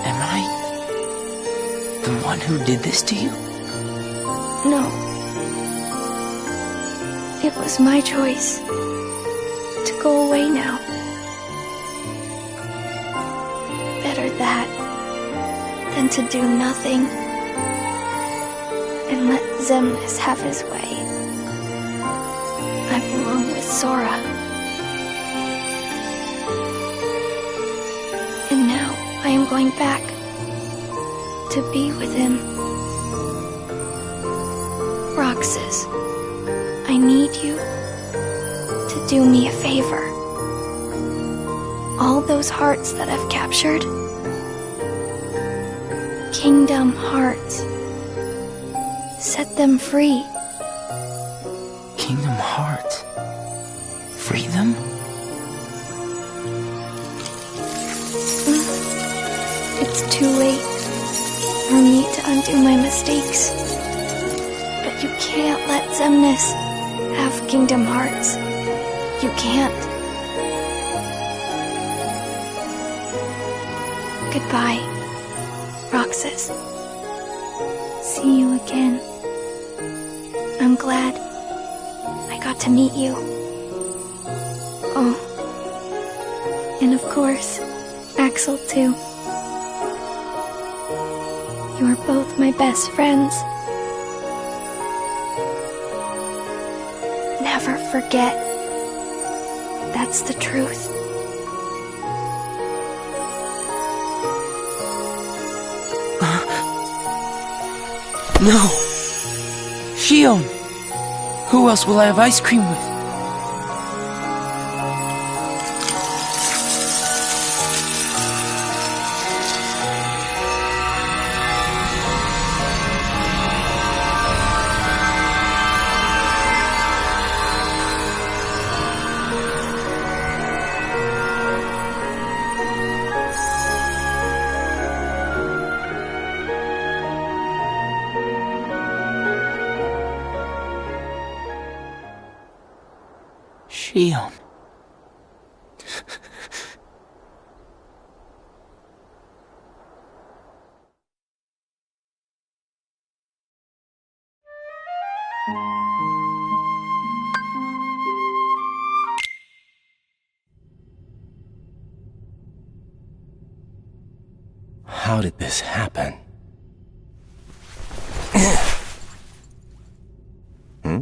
Am I the one who did this to you? No. It was my choice to go away now. Better that than to do nothing and let Xemnas have his way. I belong with Sora. And now I am going back to be with him. Roxas, I need you to do me a favor. All those hearts that I've captured, Kingdom Hearts, set them free. Kingdom Hearts? Free them? It's too late for me to undo my mistakes. But you can't let Xemnas have Kingdom Hearts. You can't. Goodbye, Roxas. See you again. I'm glad I got to meet you. Oh, and of course, Axel too. You are both my best friends. Never forget that's the truth. No! Shion! Who else will I have ice cream with? Shion. How did this happen? Hmm?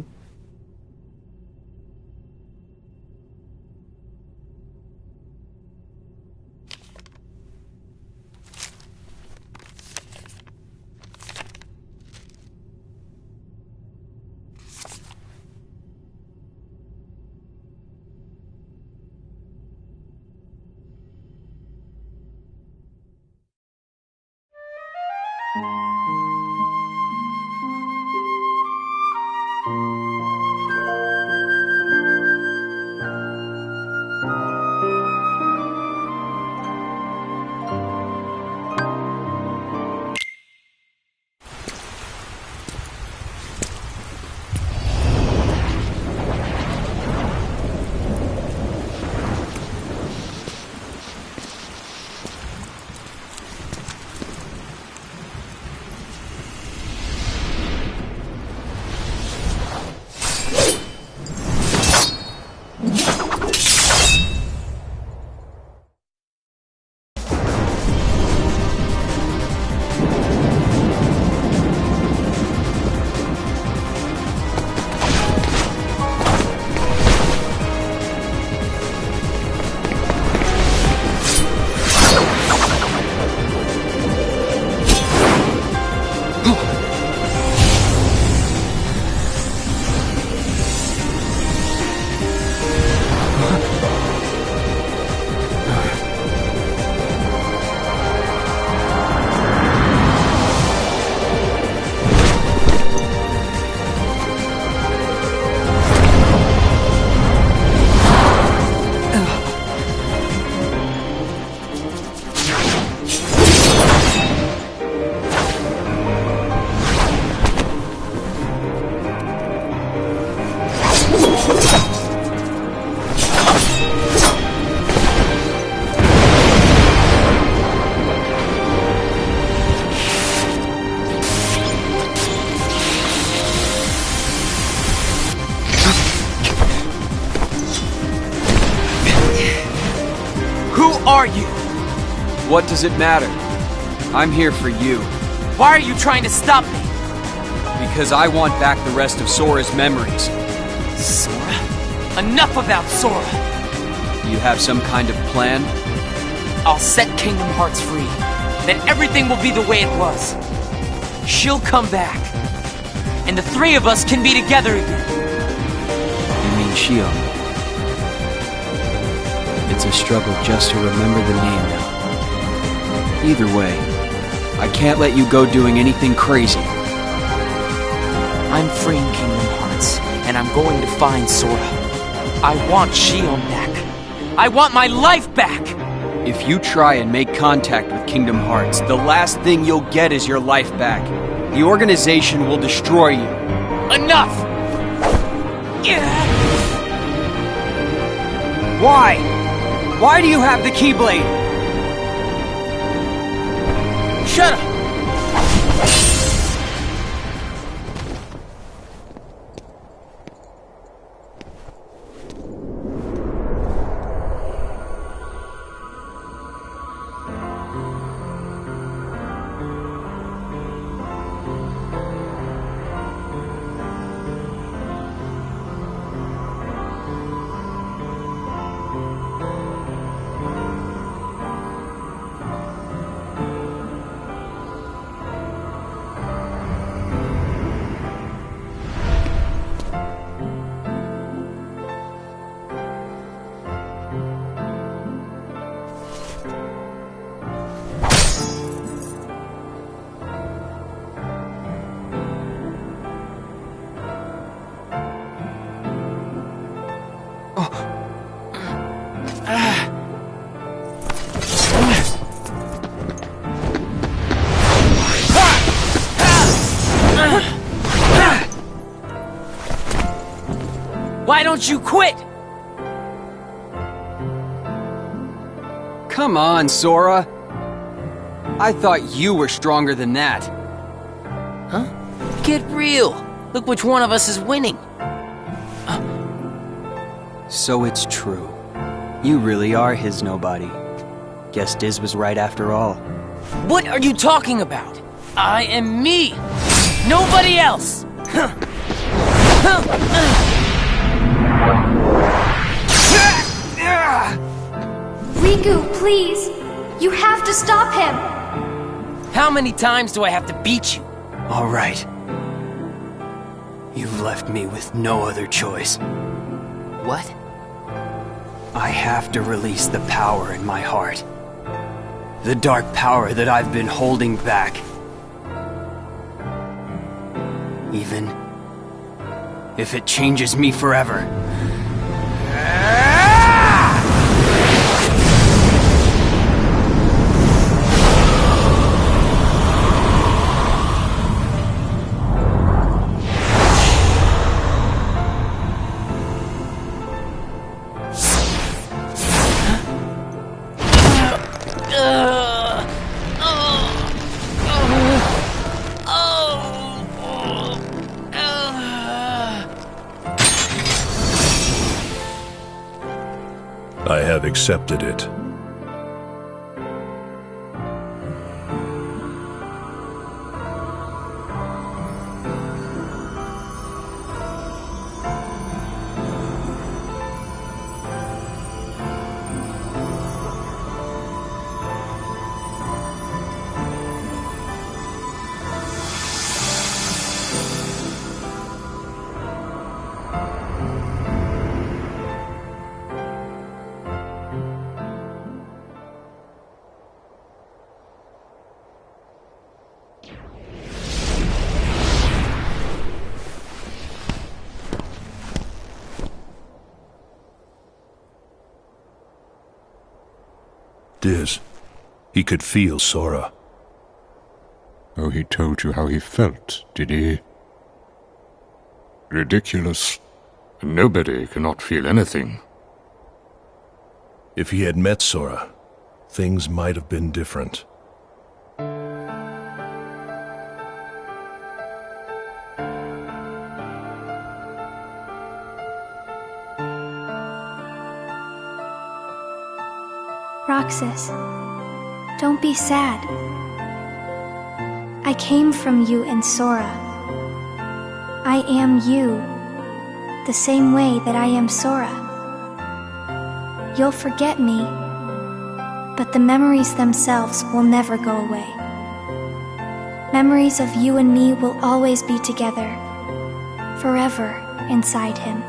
What does it matter? I'm here for you. Why are you trying to stop me? Because I want back the rest of Sora's memories. Sora? Enough about Sora! Do you have some kind of plan? I'll set Kingdom Hearts free. Then everything will be the way it was. She'll come back. And the three of us can be together again. You mean Shion? It's a struggle just to remember the name now. Either way, I can't let you go doing anything crazy. I'm freeing Kingdom Hearts, and I'm going to find Sora. I want Shion back. I want my life back! If you try and make contact with Kingdom Hearts, the last thing you'll get is your life back. The organization will destroy you. Enough! Why? Why do you have the Keyblade? Shut up! Why don't you quit? Come on, Sora. I thought you were stronger than that. Huh? Get real. Look which one of us is winning. So it's true. You really are his nobody. Guess Diz was right after all. What are you talking about? I am me. Nobody else. Riku, please! You have to stop him! How many times do I have to beat you? All right. You've left me with no other choice. What? I have to release the power in my heart. The dark power that I've been holding back. Even if it changes me forever. I have accepted it. Diz, he could feel Sora. Oh, he told you how he felt, did he? Ridiculous. Nobody cannot feel anything. If he had met Sora, things might have been different. Roxas, don't be sad. I came from you and Sora. I am you, the same way that I am Sora. You'll forget me, but the memories themselves will never go away. Memories of you and me will always be together, forever inside him.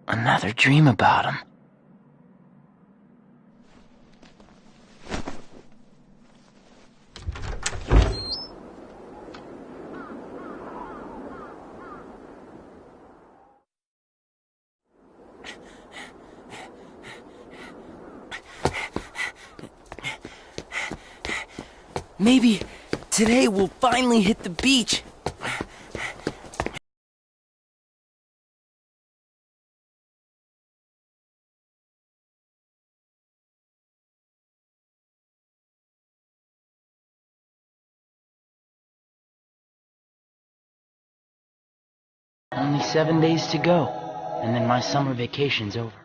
Another dream about him. Maybe today we'll finally hit the beach. Only 7 days to go, and then my summer vacation's over.